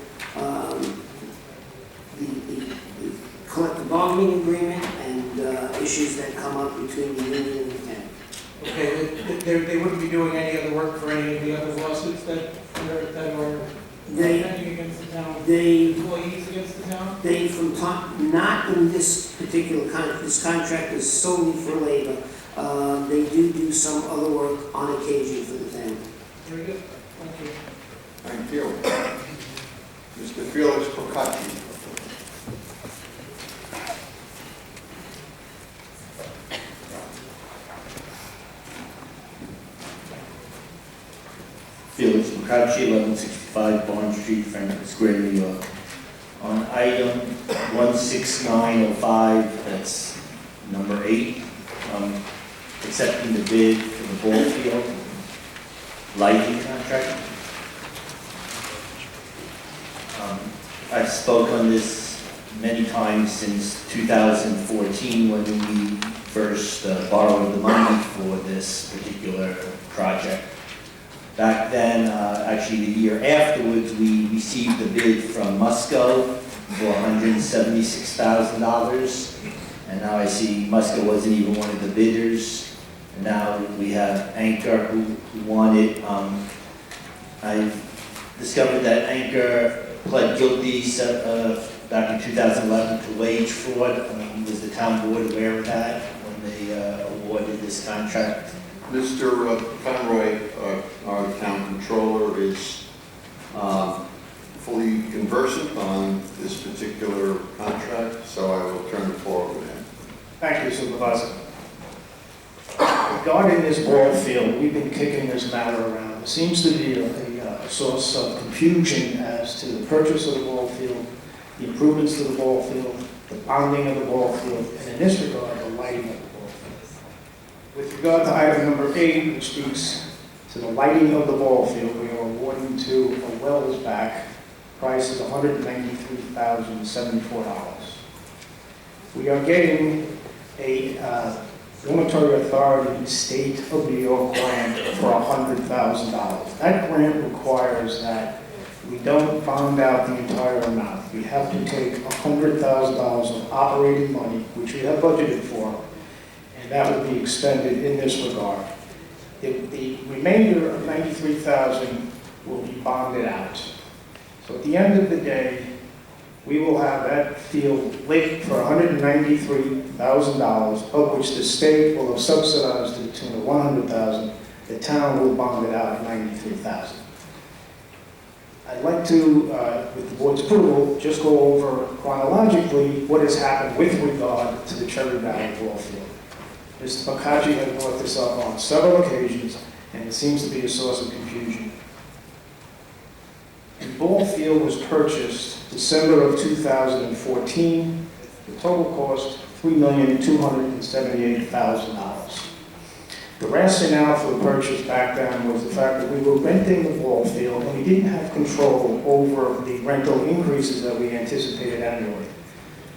the collective bargaining agreement and issues that come up between the union and... Okay, they wouldn't be doing any other work for any of the other lawsuits that are pending against the town? Employees against the town? They, from time, not in this particular contract, this contract is solely for labor. They do some other work on occasion for the town. Very good, thank you. Thank you. Mr. Felix Procacci. Felix Procacci, 1165 Barn Street, Franklin Square, New York. On item 16905, that's number 8, accepting the bid for the ball field lighting contract. I've spoke on this many times since 2014 when we first borrowed the money for this particular project. Back then, actually the year afterwards, we received a bid from Musco for $176,000. And now I see Musco wasn't even one of the bidders. And now we have Anchor who won it. I discovered that Anchor pled guilty back in 2011 to wage fraud. Was the town board aware of that when they awarded this contract? Mr. Conroy, our town controller, is Supervisor. Regarding this ball field, we've been kicking this matter around. There seems to be a source of confusion as to the purchase of the ball field, the improvements to the ball field, the bonding of the ball field, and in this regard, the lighting of the ball field. With regard to item number 8, which speaks to the lighting of the ball field, we are awarding to a Wells back. Price is $193,074. We are getting a dormitory authority state of New York grant for $100,000. That grant requires that we don't bond out the entire amount. We have to take $100,000 of operating money, which we have budgeted for, and that will be expended in this regard. The remainder of $93,000 will be bonded out. So at the end of the day, we will have that field lit for $193,000, of which the state will have subsidized to the tune of $100,000. The town will bond it out at $93,000. I'd like to, with the board's approval, just go over chronologically what has happened with regard to the Cherry Valley ball field. Mr. Bocacci has brought this up on several occasions, and it seems to be a source of confusion. The ball field was purchased December of 2014. The total cost, $3,278,000. The rationale for the purchase back then was the fact that we were renting the ball field and we didn't have control over the rental increases that we anticipated annually.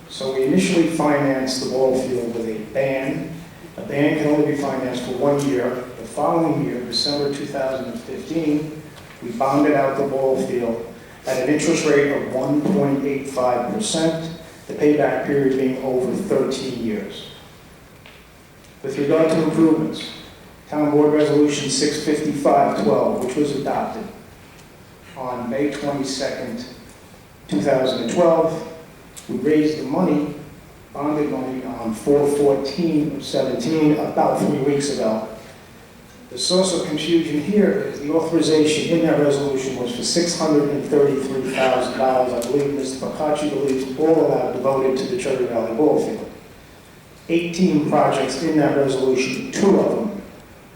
So we initially financed the ball field with a band. A band can only be financed for 1 year. The following year, December 2015, we bonded out the ball field at an interest rate of 1.85%, the payback period being over 13 years. With regard to improvements, Town Board Resolution 655-12, which was adopted on May 22nd, 2012, we raised the money, bonded money, on 4/14/17, about 3 weeks ago. The source of confusion here is the authorization in that resolution was for $633,000. I believe Mr. Bocacci believes all of that devoted to the Cherry Valley ball field. 18 projects in that resolution, 2 of them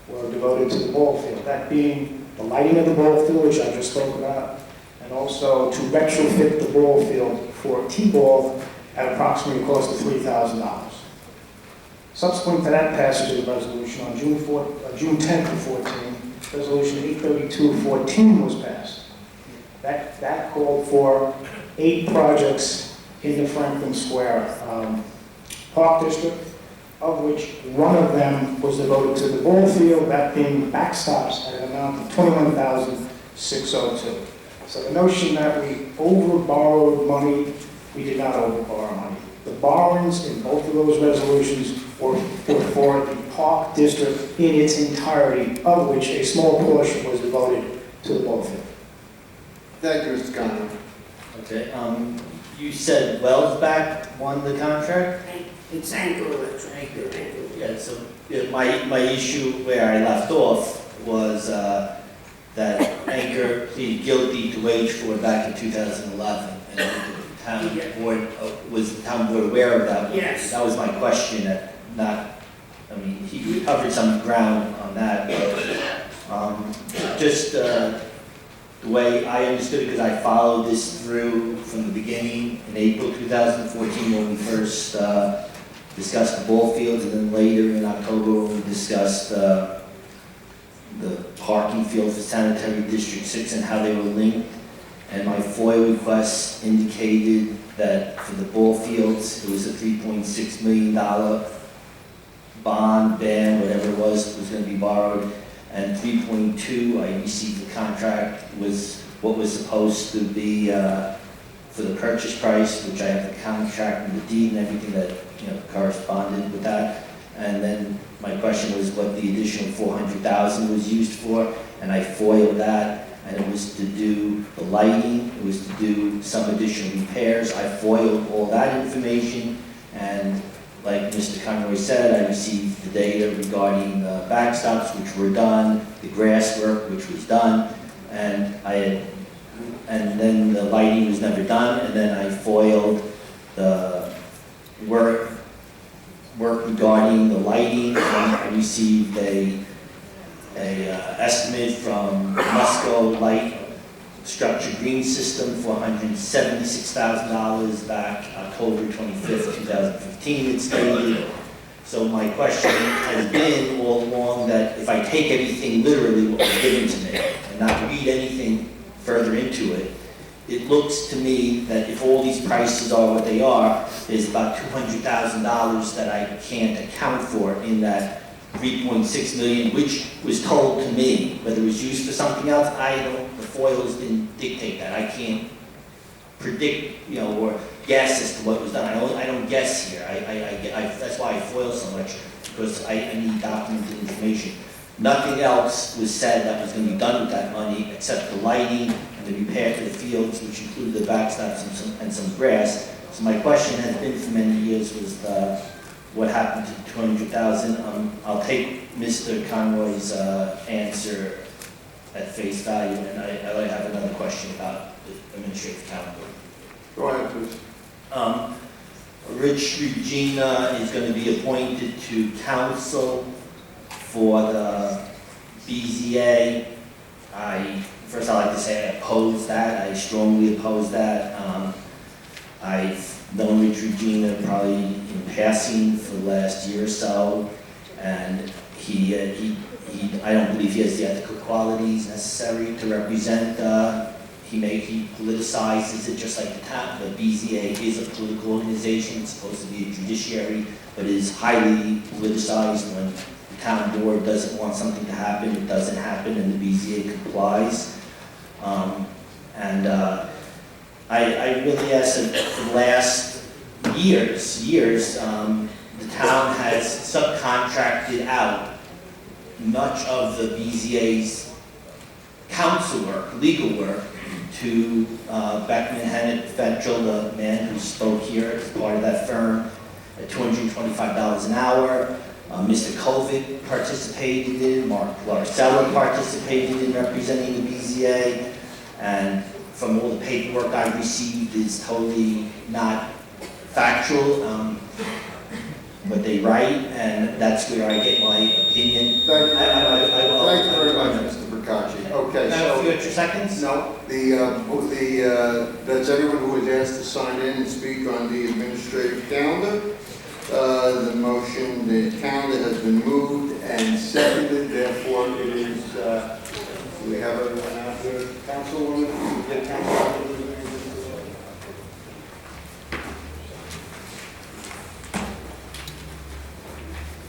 were devoted to the ball field, that being the lighting of the ball field, which I just spoke about, and also to retrofit the ball field for T-ball at approximately a cost of $3,000. Subsequent to that passage of the resolution, on June 10th of 14, Resolution 832-14 was passed. That called for 8 projects in the Franklin Square Park District, of which 1 of them was devoted to the ball field, that being backstops at an amount of $21,602. So the notion that we over-borrowed money, we did not over-borrow money. The borrowings in both of those resolutions were for the Park District in its entirety, of which a small portion was devoted to the ball field. Thank you, Mr. Conlon. Okay, you said Wellsback won the contract? It's Anchor Electric. Yeah, so my issue where I left off was that Anchor pleaded guilty to wage fraud back in 2011. And the town board, was the town board aware of that? Yes. That was my question, he covered some ground on that, but just the way I understood it, because I followed this through from the beginning in April 2014 when we first discussed the ball fields, and then later in October when we discussed the parking field for Sanitary District 6 and how they were linked. And my FOIA request indicated that for the ball fields, it was a $3.6 million bond, whatever it was going to be borrowed. And 3.2, I received the contract, was what was supposed to be for the purchase price, which I have the contract and the deed and everything that corresponded with that. And then my question was what the additional $400,000 was used for, and I foiled that, and it was to do the lighting, it was to do some additional repairs. I foiled all that information, and like Mr. Conroy said, I received the data regarding the backstops, which were done, the grass work, which was done, and then the lighting was never done, and then I foiled the work regarding lighting. I received a estimate from Musco Light Structure Green System for $176,000 back October 25th, 2015, it stated. So my question has been all along that if I take everything literally what was given to me and not read anything further into it, it looks to me that if all these prices are what they are, there's about $200,000 that I can't account for in that 3.6 million, which was told to me. Whether it was used for something else, the foils didn't dictate that. I can't predict, or guess as to what was done. I don't guess here. That's why I foil so much, because I need documented information. Nothing else was said that was going to be done with that money except the lighting and the repair to the fields, which included the backstops and some grass. So my question has been for many years was what happened to the $200,000. I'll take Mr. Conroy's answer at face value, and I have another question about the administrative calendar. Go ahead, please. Rich Regina is going to be appointed to council for the BZA. First I'd like to say I oppose that. I strongly oppose that. I've known Rich Regina probably in passing for the last year or so, and I don't believe he has the ethical qualities necessary to represent. He politicizes it just like the town. The BZA is a political organization. It's supposed to be a judiciary, but it is highly politicized. When the town board doesn't want something to happen, it doesn't happen, and the BZA complies. I really ask that for the last years, the town has subcontracted out much of the BZA's council work, legal work, to Beckman Hennett Fetchel, the man who spoke here as part of that firm, at $225 an hour. Mr. Kovic participated in, Mark Larcella participated in representing the BZA, and from all the paperwork I received is totally not factual, what they write, and that's where I get my opinion. Thank you very much, Mr. Procacci. Okay, Now, a few extra seconds? No, that's everyone who was asked to sign in and speak on the administrative calendar. The calendar has been moved and seconded, therefore it is, do we have everyone out there? Councilwoman, get Councilwoman.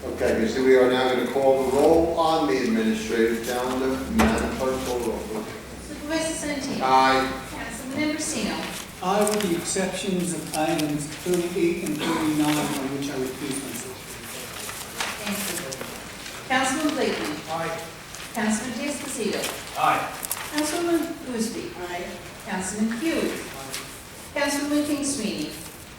Okay, so we are now going to call the roll on the administrative calendar. Madam Clerk, call the roll, please. Supervisor Santini. Aye. Councilman Ambrosino. Aye, with the exceptions of items 38 and 39, on which I recuse myself. Thank you. Councilman Blakeman. Aye. Councilman D'Esposito. Aye. Councilwoman Boosby. Aye. Councilman Hughes. Councilwoman King-Sweeny.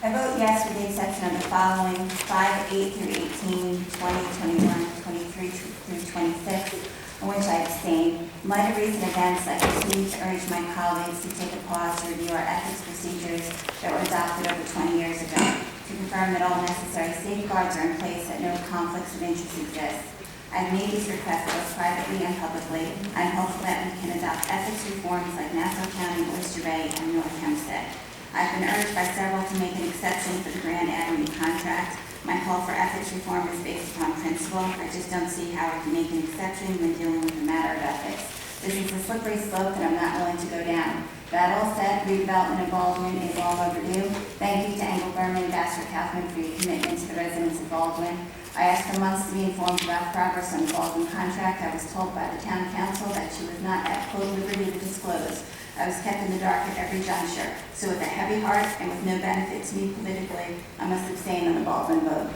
I vote yes with the exception of the following: 5, 8 through 18, 20, 21, 23 through 26, on which I abstain. In light of recent events, I continue to urge my colleagues to take a pause to review our ethics procedures that were adopted over 20 years ago, to confirm that all necessary safeguards are in place, that no conflicts of interest exist. I've made these requests both privately and publicly. I'm hopeful that we can adopt ethics reforms like Nassau County, Oyster Bay, and North Hempstead. I've been urged by several to make an exception for the Grand Avenue contract. My call for ethics reform is based upon principle. I just don't see how I can make an exception when dealing with a matter of ethics. This is a slippery slope that I'm not willing to go down. That all said, redevelopment of Baldwin is long overdue. Thank you to Engel Berman and Vassar Kaufman for your commitment to the residents of Baldwin. I asked for months to be informed about progress on the Baldwin contract. I was told by the town council that she was not at full liberty to disclose. I was kept in the dark at every juncture. So with a heavy heart and with no benefit to me politically, I must abstain on the Baldwin vote.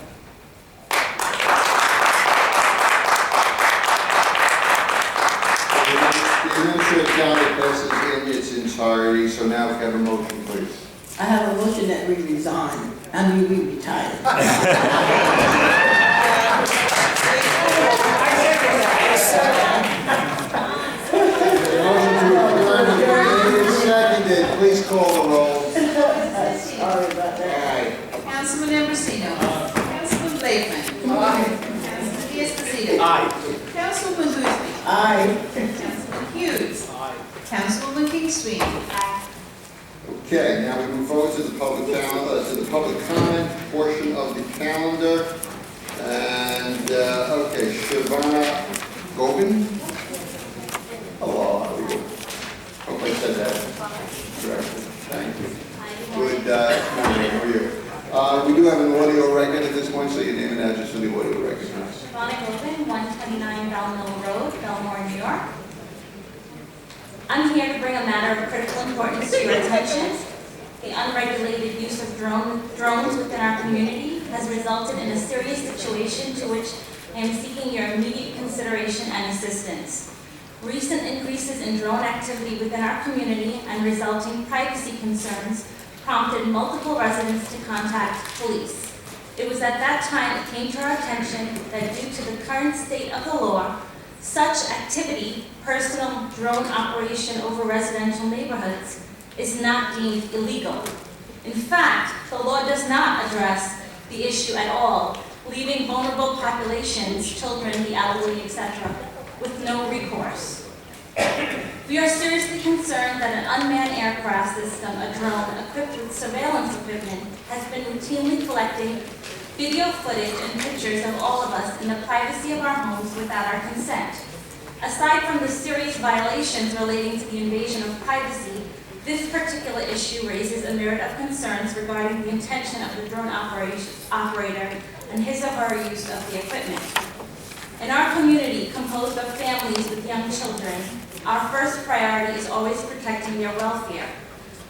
The administrative calendar passes in its entirety, so now we have a motion, please. I have a motion that we resign. I mean, we retire. Seconded, please call the roll. Sorry about that. Aye. Councilman Ambrosino. Councilman Blakeman. Garcia. Aye. Councilwoman Boothby. Aye. Councilman Hughes. Councilwoman King-Sweeny. Okay, now we move forward to the public comment portion of the calendar. And, okay, Shavana Gobin. Hello, how are you? Hope I said that correctly. Thank you. Good morning, how are you? We do have an audio record at this point, so your name and address for the audio record. Shavana Gobin, 129 Bell Mill Road, Belmore, New York. I'm here to bring a matter of critical importance to your attention. The unregulated use of drones within our community has resulted in a serious situation to which I am seeking your immediate consideration and assistance. Recent increases in drone activity within our community and resulting privacy concerns prompted multiple residents to contact police. It was at that time it came to our attention that due to the current state of the law, such activity, personal drone operation over residential neighborhoods, is not deemed illegal. In fact, the law does not address the issue at all, leaving vulnerable populations, children, the elderly, etc., with no recourse. We are seriously concerned that an unmanned aircraft system, a drone equipped with surveillance equipment, has been routinely collecting video footage and pictures of all of us in the privacy of our homes without our consent. Aside from the serious violations relating to the invasion of privacy, this particular issue raises a myriad of concerns regarding the intention of the drone operator and his or her use of the equipment. In our community, composed of families with young children, our first priority is always protecting their welfare.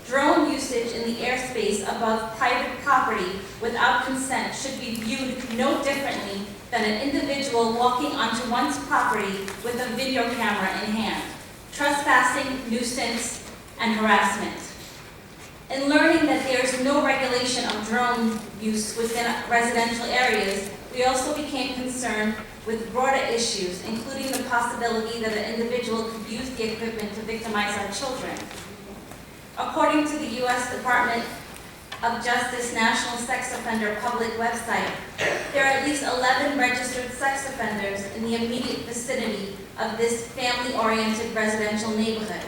Drone usage in the airspace above private property without consent should be viewed no differently than an individual walking onto one's property with a video camera in hand. Trespassing, nuisance, and harassment. In learning that there is no regulation of drone use within residential areas, we also became concerned with broader issues, including the possibility that an individual could use the equipment to victimize our children. According to the U.S. Department of Justice National Sex Offender Public website, there are at least 11 registered sex offenders in the immediate vicinity of this family-oriented residential neighborhood.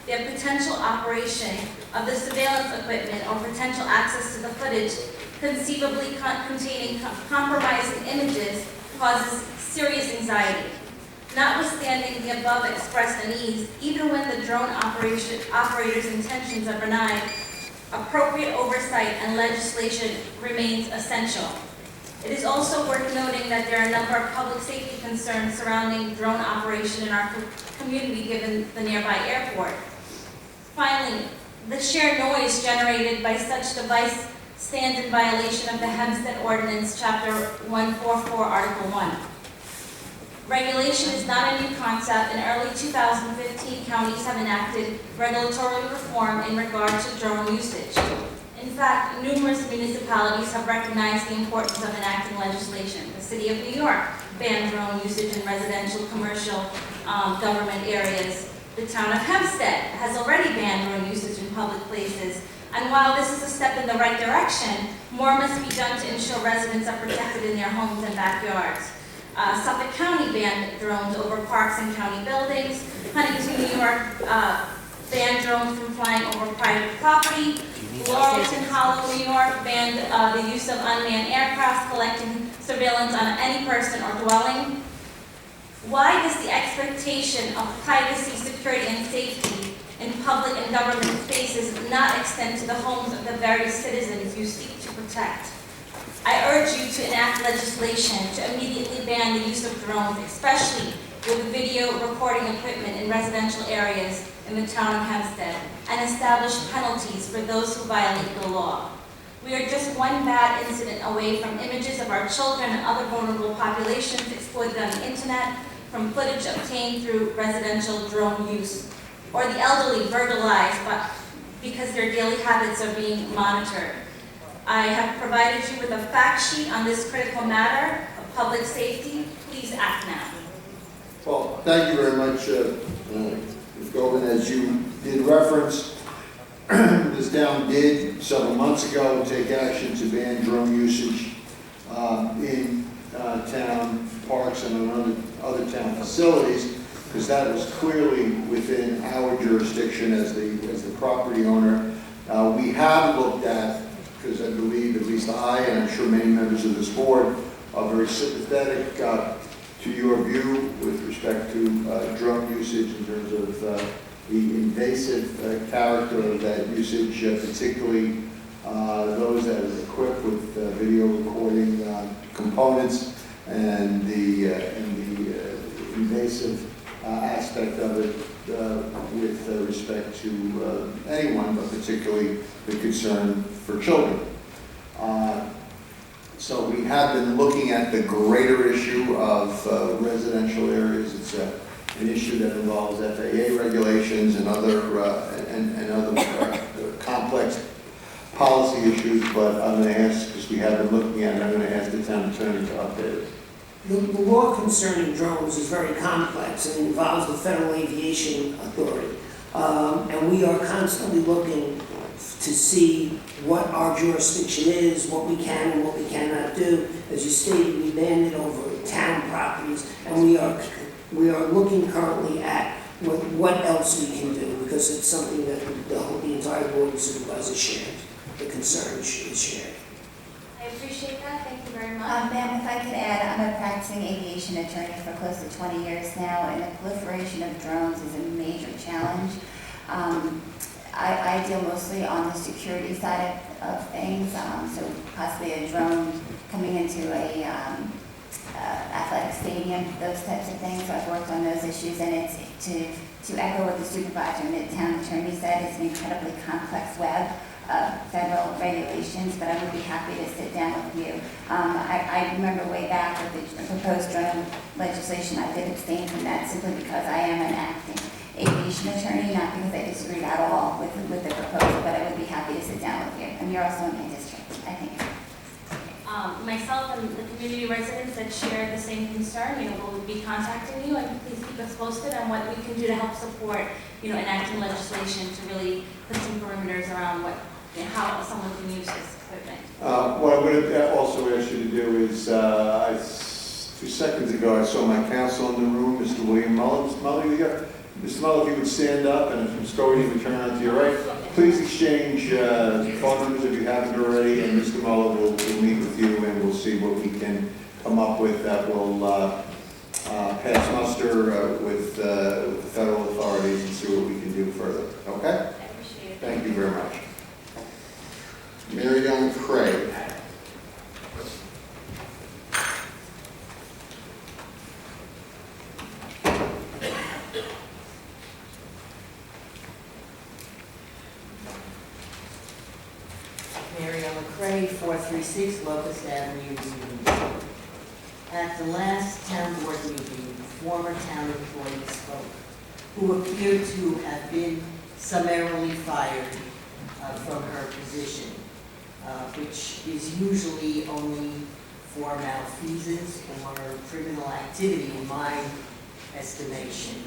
Their potential operation of the surveillance equipment or potential access to the footage conceivably containing compromising images causes serious anxiety. Notwithstanding the above expressed unease, even when the drone operator's intentions are benign, appropriate oversight and legislation remains essential. It is also worth noting that there are a number of public safety concerns surrounding drone operation in our community given the nearby airport. Finally, the sheer noise generated by such device stands in violation of the Hempstead Ordinance, Chapter 144, Article 1. Regulation is not a new concept. In early 2015, counties have enacted regulatory reform in regard to drone usage. In fact, numerous municipalities have recognized the importance of enacting legislation. The City of New York banned drone usage in residential, commercial, government areas. The town of Hempstead has already banned drone usage in public places. And while this is a step in the right direction, more must be done to ensure residents are protected in their homes and backyards. Suffolk County banned drones over parks and county buildings. Huntington, New York banned drones from flying over private property. Laurelton Hollow, New York banned the use of unmanned aircraft collecting surveillance on any person or dwelling. Why does the expectation of privacy, security, and safety in public and government spaces not extend to the homes of the very citizens you seek to protect? I urge you to enact legislation to immediately ban the use of drones, especially with video recording equipment in residential areas in the town of Hempstead, and establish penalties for those who violate the law. We are just one bad incident away from images of our children and other vulnerable populations exploited on the internet, from footage obtained through residential drone use, or the elderly burglarized because their daily habits are being monitored. I have provided you with a fact sheet on this critical matter of public safety. Please act now. Well, thank you very much, Ms. Goldman. As you did reference, this town did several months ago take action to ban drone usage in town parks and on other town facilities, because that was clearly within our jurisdiction as the property owner. We have looked at, because I believe at least I, and I'm sure many members of this board, are very sympathetic to your view with respect to drone usage in terms of the invasive character of that usage, particularly those that are equipped with video recording components and the invasive aspect of it with respect to anyone, but particularly the concern for children. So we have been looking at the greater issue of residential areas. It's an issue that involves FAA regulations and other complex policy issues, but I'm going to ask, because we have been looking at it, I'm going to ask the town attorney to update it. The law concerning drones is very complex and involves the Federal Aviation Authority. And we are constantly looking to see what our jurisdiction is, what we can and what we cannot do. As you stated, we banned it over town properties, and we are looking currently at what else we can do, because it's something that the entire board of supervisors shared. The concern is shared. I appreciate that. Thank you very much. Ma'am, if I could add, I'm a practicing aviation attorney for close to 20 years now, and the proliferation of drones is a major challenge. I deal mostly on the security side of things, so possibly a drone coming into a athletic stadium, those types of things. So I've worked on those issues, and it's to echo what the supervisor and the town attorney said, it's an incredibly complex web of federal regulations, but I would be happy to sit down with you. I remember way back with the proposed drone legislation, I did abstain from that simply because I am an acting aviation attorney, not because I disagreed at all with the proposal, but I would be happy to sit down with you. And you're also in my district, I think. Myself and the community residents that share the same concern, will be contacting you, and please keep us posted on what we can do to help support, enacting legislation to really put some perimeters around how someone can use this equipment. What I would also ask you to do is, 2 seconds ago, I saw my counsel in the room, Mr. William Mullen. Mr. Mullen, if you would stand up, and if Ms. Doherty would turn on to your right, please exchange phone numbers if you haven't already, and Mr. Mullen will meet with you, and we'll see what we can come up with that will pass muster with the federal authorities and see what we can do further. Okay? I appreciate it. Thank you very much. Mary Ellen Craig. Mary Ellen Cray, 436 Locust Avenue, Union. At the last town board meeting, former town employee spoke, who appeared to have been summarily fired from her position, which is usually only for malfeasance or criminal activity in my estimation.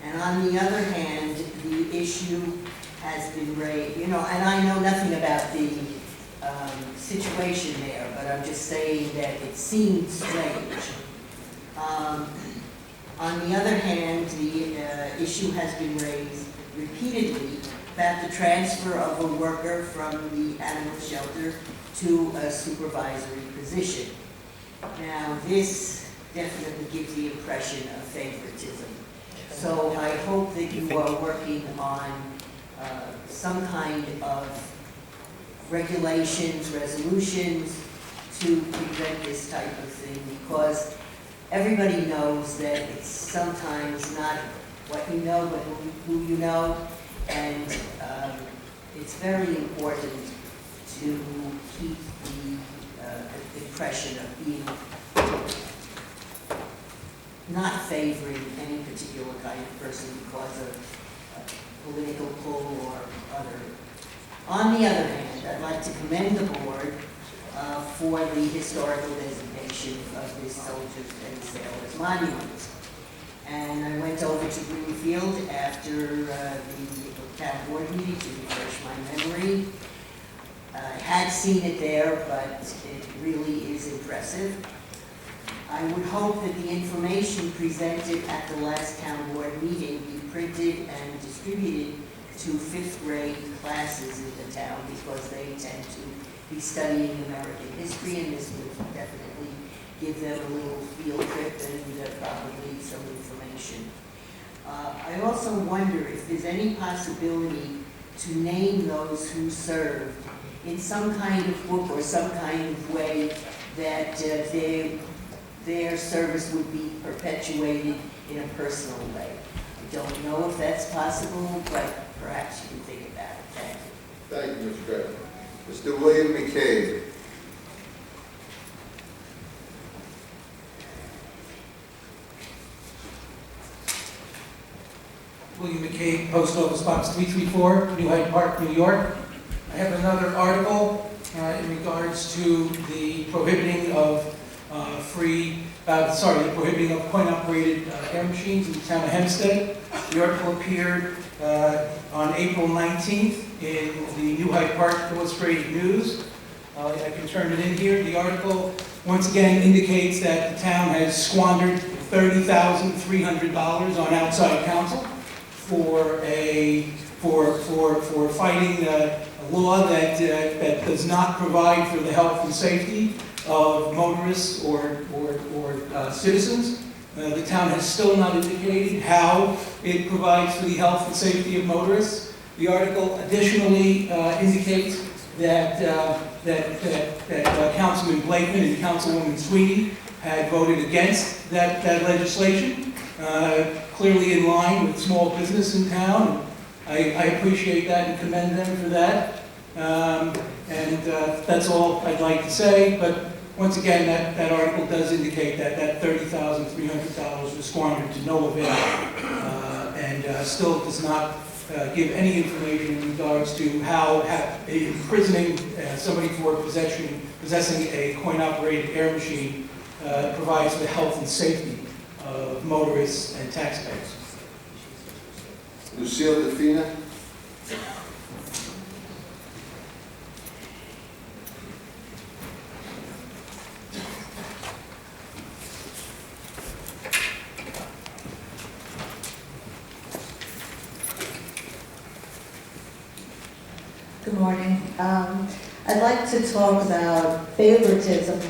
And on the other hand, the issue has been raised, and I know nothing about the situation there, but I'm just saying that it seems strange. On the other hand, the issue has been raised repeatedly about the transfer of a worker from the animal shelter to a supervisory position. Now, this definitely gives the impression of favoritism. So I hope that you are working on some kind of regulations, resolutions to prevent this type of thing, because everybody knows that it's sometimes not what you know, but who you know, and it's very important to keep the impression of being not favoring any particular kind of person because of political pull or other. On the other hand, I'd like to commend the board for the historical designation of this soldiers and sailors monument. And I went over to Greenfield after the town board meeting to refresh my memory. I had seen it there, but it really is impressive. I would hope that the information presented at the last town board meeting be printed and distributed to fifth grade classes in the town, because they tend to be studying American history, and this would definitely give them a little field trip and probably some information. I also wonder if there's any possibility to name those who served in some kind of book or some kind of way that their service would be perpetuated in a personal way. I don't know if that's possible, but perhaps you can think about it. Thank you. Thank you, Mr. Gray. Mr. William McCabe. William McCabe, Post Office Box 334, New Hyde Park, New York. I have another article in regards to the prohibiting of prohibiting of coin-operated air machines in the town of Hempstead. The article appeared on April 19th in the New Hyde Park Illustrated News. I can turn it in here. The article once again indicates that the town has squandered $30,300 on outside counsel for fighting a law that does not provide for the health and safety of motorists or citizens. The town has still not indicated how it provides for the health and safety of motorists. The article additionally indicates that Councilman Blakeman and Councilwoman Sweeney had voted against that legislation, clearly in line with small business in town. I appreciate that and commend them for that. That's all I'd like to say, but once again, that article does indicate that $30,300 was squandered to no avail, and still does not give any information in regards to how imprisoning somebody for possessing a coin-operated air machine provides for the health and safety of motorists and taxpayers. Lucille Defina. Good morning. I'd like to talk about favoritism,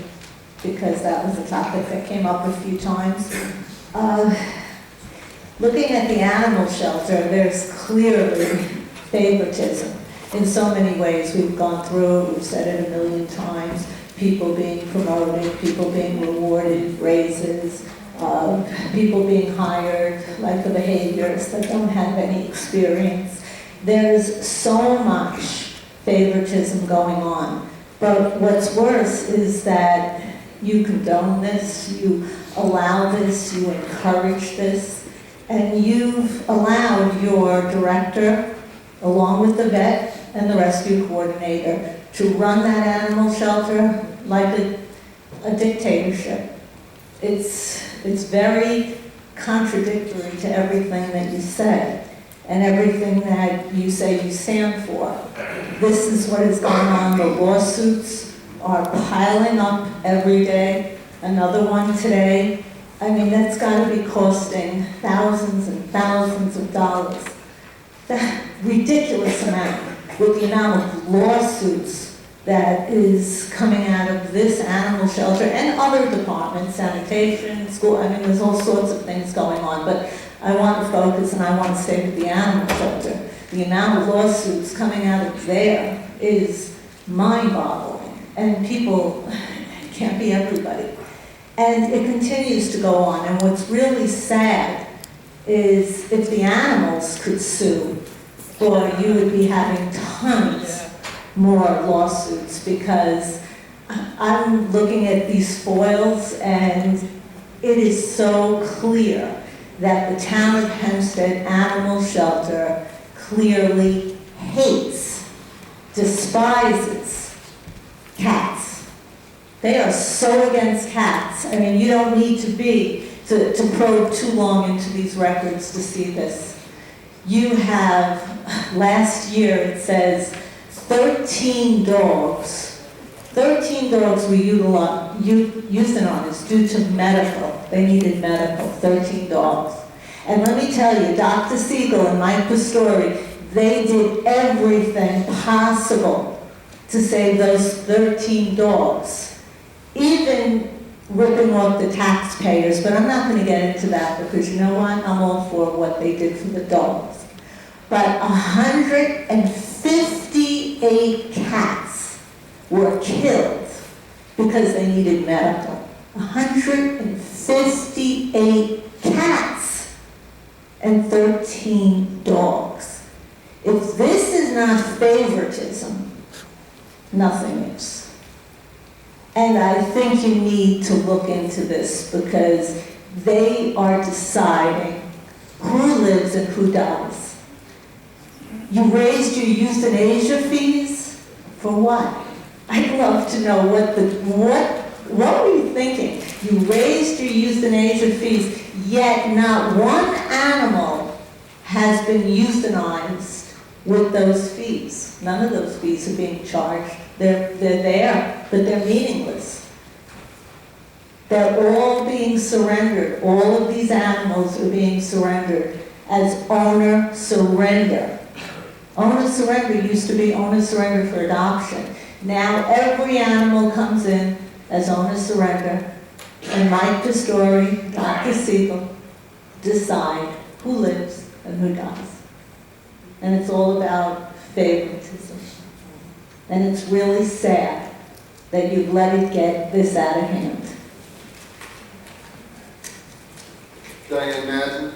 because that was a topic that came up a few times. Looking at the animal shelter, there's clearly favoritism in so many ways. We've gone through, we've said it a million times, people being promoted, people being rewarded, raises, people being hired, like the behaviors that don't have any experience. There's so much favoritism going on. But what's worse is that you condone this, you allow this, you encourage this, and you've allowed your director, along with the vet and the rescue coordinator, to run that animal shelter like a dictatorship. It's very contradictory to everything that you say and everything that you say you stand for. This is what is going on. The lawsuits are piling up every day. Another one today. I mean, that's got to be costing thousands and thousands of dollars. That ridiculous amount, with the amount of lawsuits that is coming out of this animal shelter and other departments, sanitation, school. I mean, there's all sorts of things going on, but I want to focus and I want to stay with the animal shelter. The amount of lawsuits coming out of there is mind-boggling, and people, can't be everybody. And it continues to go on, and what's really sad is if the animals could sue, boy, you would be having tons more lawsuits, because I'm looking at these foils and it is so clear that the town of Hempstead Animal Shelter clearly hates, despises cats. They are so against cats. I mean, you don't need to probe too long into these records to see this. You have, last year it says, 13 dogs 13 dogs were euthanized due to medical. They needed medical, 13 dogs. And let me tell you, Dr. Siegel and Mike Pastore, they did everything possible to save those 13 dogs, even ripping off the taxpayers. But I'm not going to get into that because you know what? I'm all for what they did for the dogs. But 158 cats were killed because they needed medical. 158 cats and 13 dogs. If this is not favoritism, nothing is. And I think you need to look into this because they are deciding who lives and who dies. You raised your euthanasia fees for what? I'd love to know what were you thinking? You raised your euthanasia fees, yet not one animal has been euthanized with those fees. None of those fees are being charged. They're there, but they're meaningless. They're all being surrendered. All of these animals are being surrendered as owner surrender. Owner surrender used to be owner surrender for adoption. Now every animal comes in as owner surrender, and Mike Pastore, Dr. Siegel decide who lives and who dies. And it's all about favoritism. And it's really sad that you've let it get this out of hand. Diane Madden.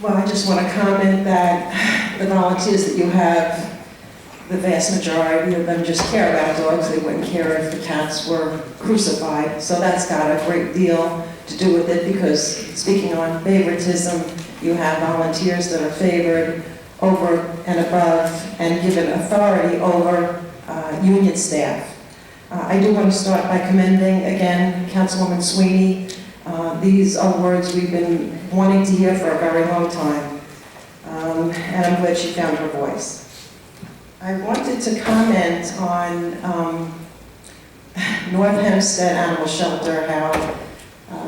Well, I just want to comment that the volunteers that you have, the vast majority of them just care about dogs. They wouldn't care if the cats were crucified. So that's got a great deal to do with it because, speaking on favoritism, you have volunteers that are favored over and above and given authority over union staff. I do want to start by commending, again, Councilwoman Sweeney. These are words we've been wanting to hear for a very long time, and I'm glad she found her voice. I wanted to comment on North Hempstead Animal Shelter, how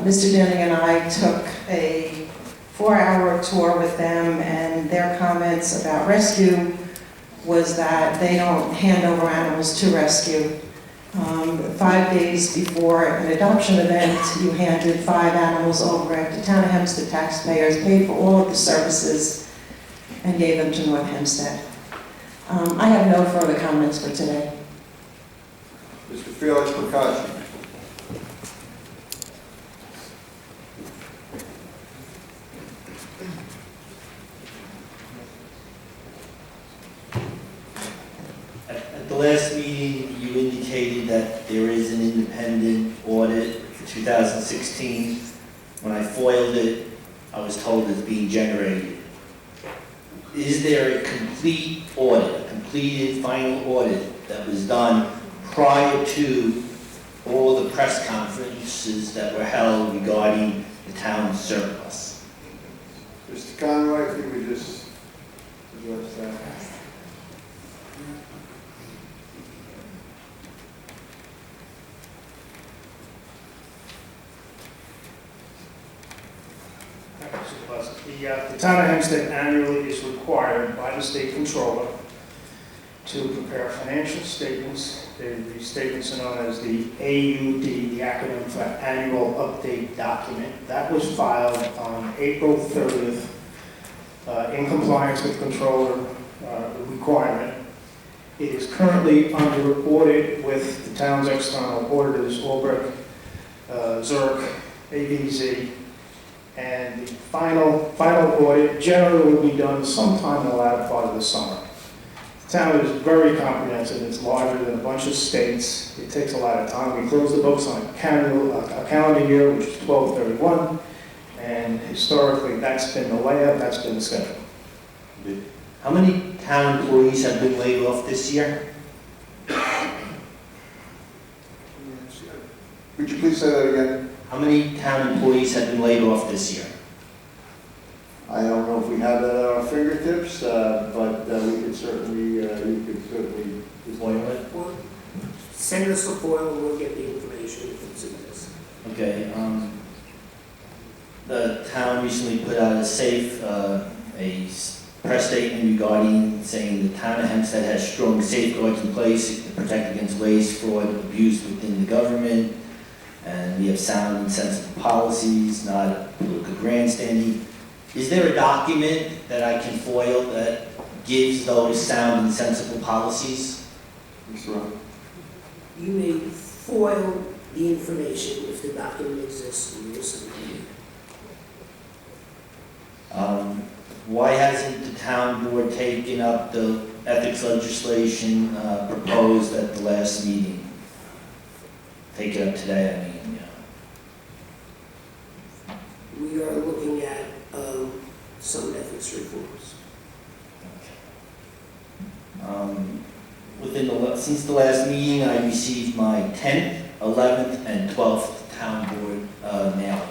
Mr. Denning and I took a 4-hour tour with them, and their comments about rescue was that they don't hand over animals to rescue. 5 days before an adoption event, you handed 5 animals over after the town of Hempstead taxpayers paid for all of the services and gave them to North Hempstead. I have no further comments for today. Mr. Felix Percussion. At the last meeting, you indicated that there is an independent audit for 2016. When I foiled it, I was told it's being generated. Is there a complete audit, a completed final audit that was done prior to all the press conferences that were held regarding the town's surplus? Mr. Conroy, if you would just address that. The town of Hempstead annually is required by the state controller to prepare financial statements. The statements are known as the AUD, the acronym for Annual Update Document. That was filed on April 30th in compliance with controller requirement. It is currently under audit with the town's external auditors, Albrecht, Zurich, ABZ, and the final audit generally will be done sometime in the latter part of the summer. The town is very comprehensive. It's larger than a bunch of states. It takes a lot of time. We close the books on a calendar year, which is 12/31, and historically that's been the layout, that's been the schedule. How many town employees have been laid off this year? Would you please say that again? How many town employees have been laid off this year? I don't know if we have that at our fingertips, but we could certainly, you could certainly. Well, send us the FOIL and we'll get the information if it's in this. Okay, the town recently put out a press statement regarding saying the town of Hempstead has strong safeguards in place to protect against waste, fraud, abuse within the government, and we have sound and sensible policies, not political grandstanding. Is there a document that I can foil that gives those sound and sensible policies? Mr. Rowe? You may FOIL the information if the document exists and you'll send it to me. Why hasn't the town board taken up the ethics legislation proposed at the last meeting? Take it up today, I mean, We are looking at some ethics reforms. Since the last meeting, I received my 10th, 11th, and 12th town board mailing.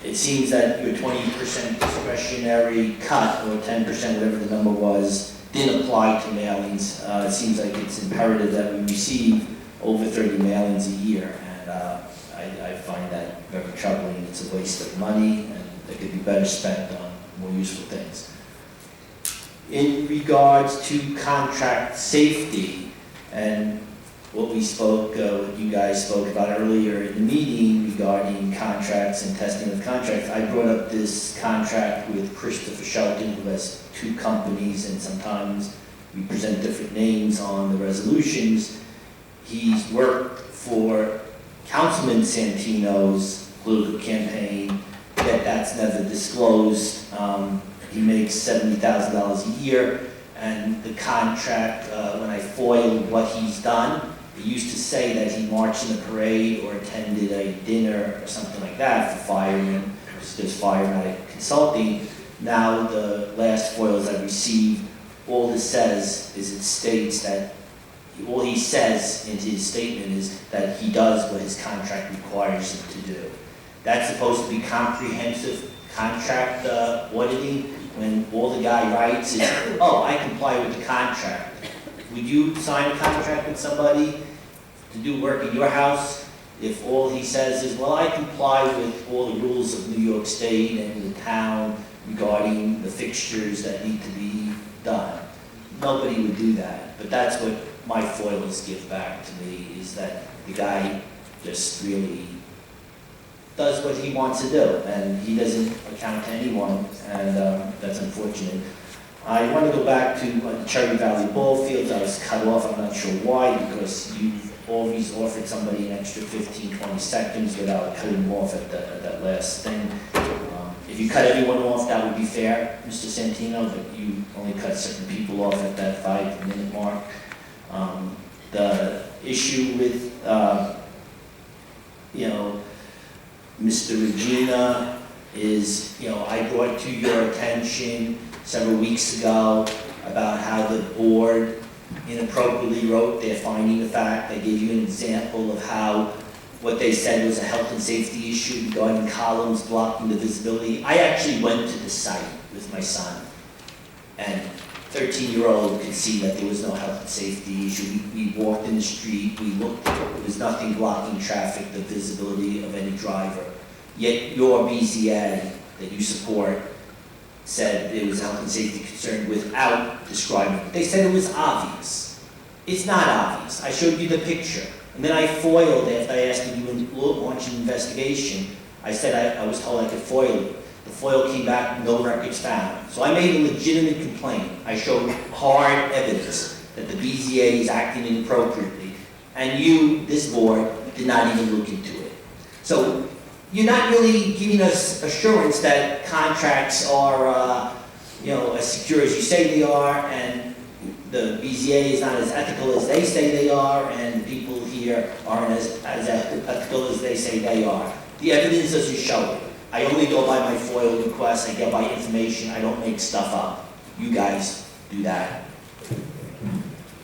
It seems that your 20% discretionary cut, or 10%, whatever the number was, didn't apply to mailings. It seems like it's imperative that we receive over 30 mailings a year, and I find that very troubling. It's a waste of money, and they could be better spent on more useful things. In regards to contract safety, and what you guys spoke about earlier in the meeting regarding contracts and testing of contracts, I brought up this contract with Christopher Shelton, who has 2 companies, and sometimes we present different names on the resolutions. He's worked for Councilman Santino's political campaign, yet that's never disclosed. He makes $70,000 a year, and the contract, when I foiled what he's done, it used to say that he marched in a parade or attended a dinner or something like that for firemen, just fireman consulting. Now the last foils I received, all it says is it states that, all he says in his statement is that he does what his contract requires him to do. That's supposed to be comprehensive contract auditing, when all the guy writes is, oh, I comply with the contract. Would you sign a contract with somebody to do work in your house if all he says is, well, I comply with all the rules of New York State and the town regarding the fixtures that need to be done? Nobody would do that, but that's what my foils give back to me, is that the guy just really does what he wants to do, and he doesn't account to anyone, and that's unfortunate. I want to go back to the Cherry Valley ball fields. I was cut off, I'm not sure why, because you always offered somebody an extra 15, 20 seconds without cutting them off at that last thing. If you cut everyone off, that would be fair, Mr. Santino, but you only cut certain people off at that 5-minute mark. The issue with, Mr. Regina is, I brought to your attention several weeks ago about how the board inappropriately wrote their finding of fact. I gave you an example of how what they said was a health and safety issue regarding columns blocking the visibility. I actually went to the site with my son, and 13-year-old could see that there was no health and safety issue. We walked in the street, we looked, there was nothing blocking traffic, the visibility of any driver. Yet your BZA that you support said there was a health and safety concern without describing it. They said it was obvious. It's not obvious. I showed you the picture. And then I foiled after I asked you to launch an investigation. I said I was told I could foil it. The FOIL came back, no records found. So I made a legitimate complaint. I showed hard evidence that the BZA is acting inappropriately. And you, this board, did not even look into it. So you're not really giving us assurance that contracts are, as secure as you say they are, and the BZA is not as ethical as they say they are, and the people here aren't as ethical as they say they are. The evidence doesn't show it. I only go by my FOIL requests, I go by information, I don't make stuff up. You guys do that.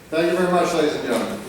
Thank you very much, ladies and gentlemen.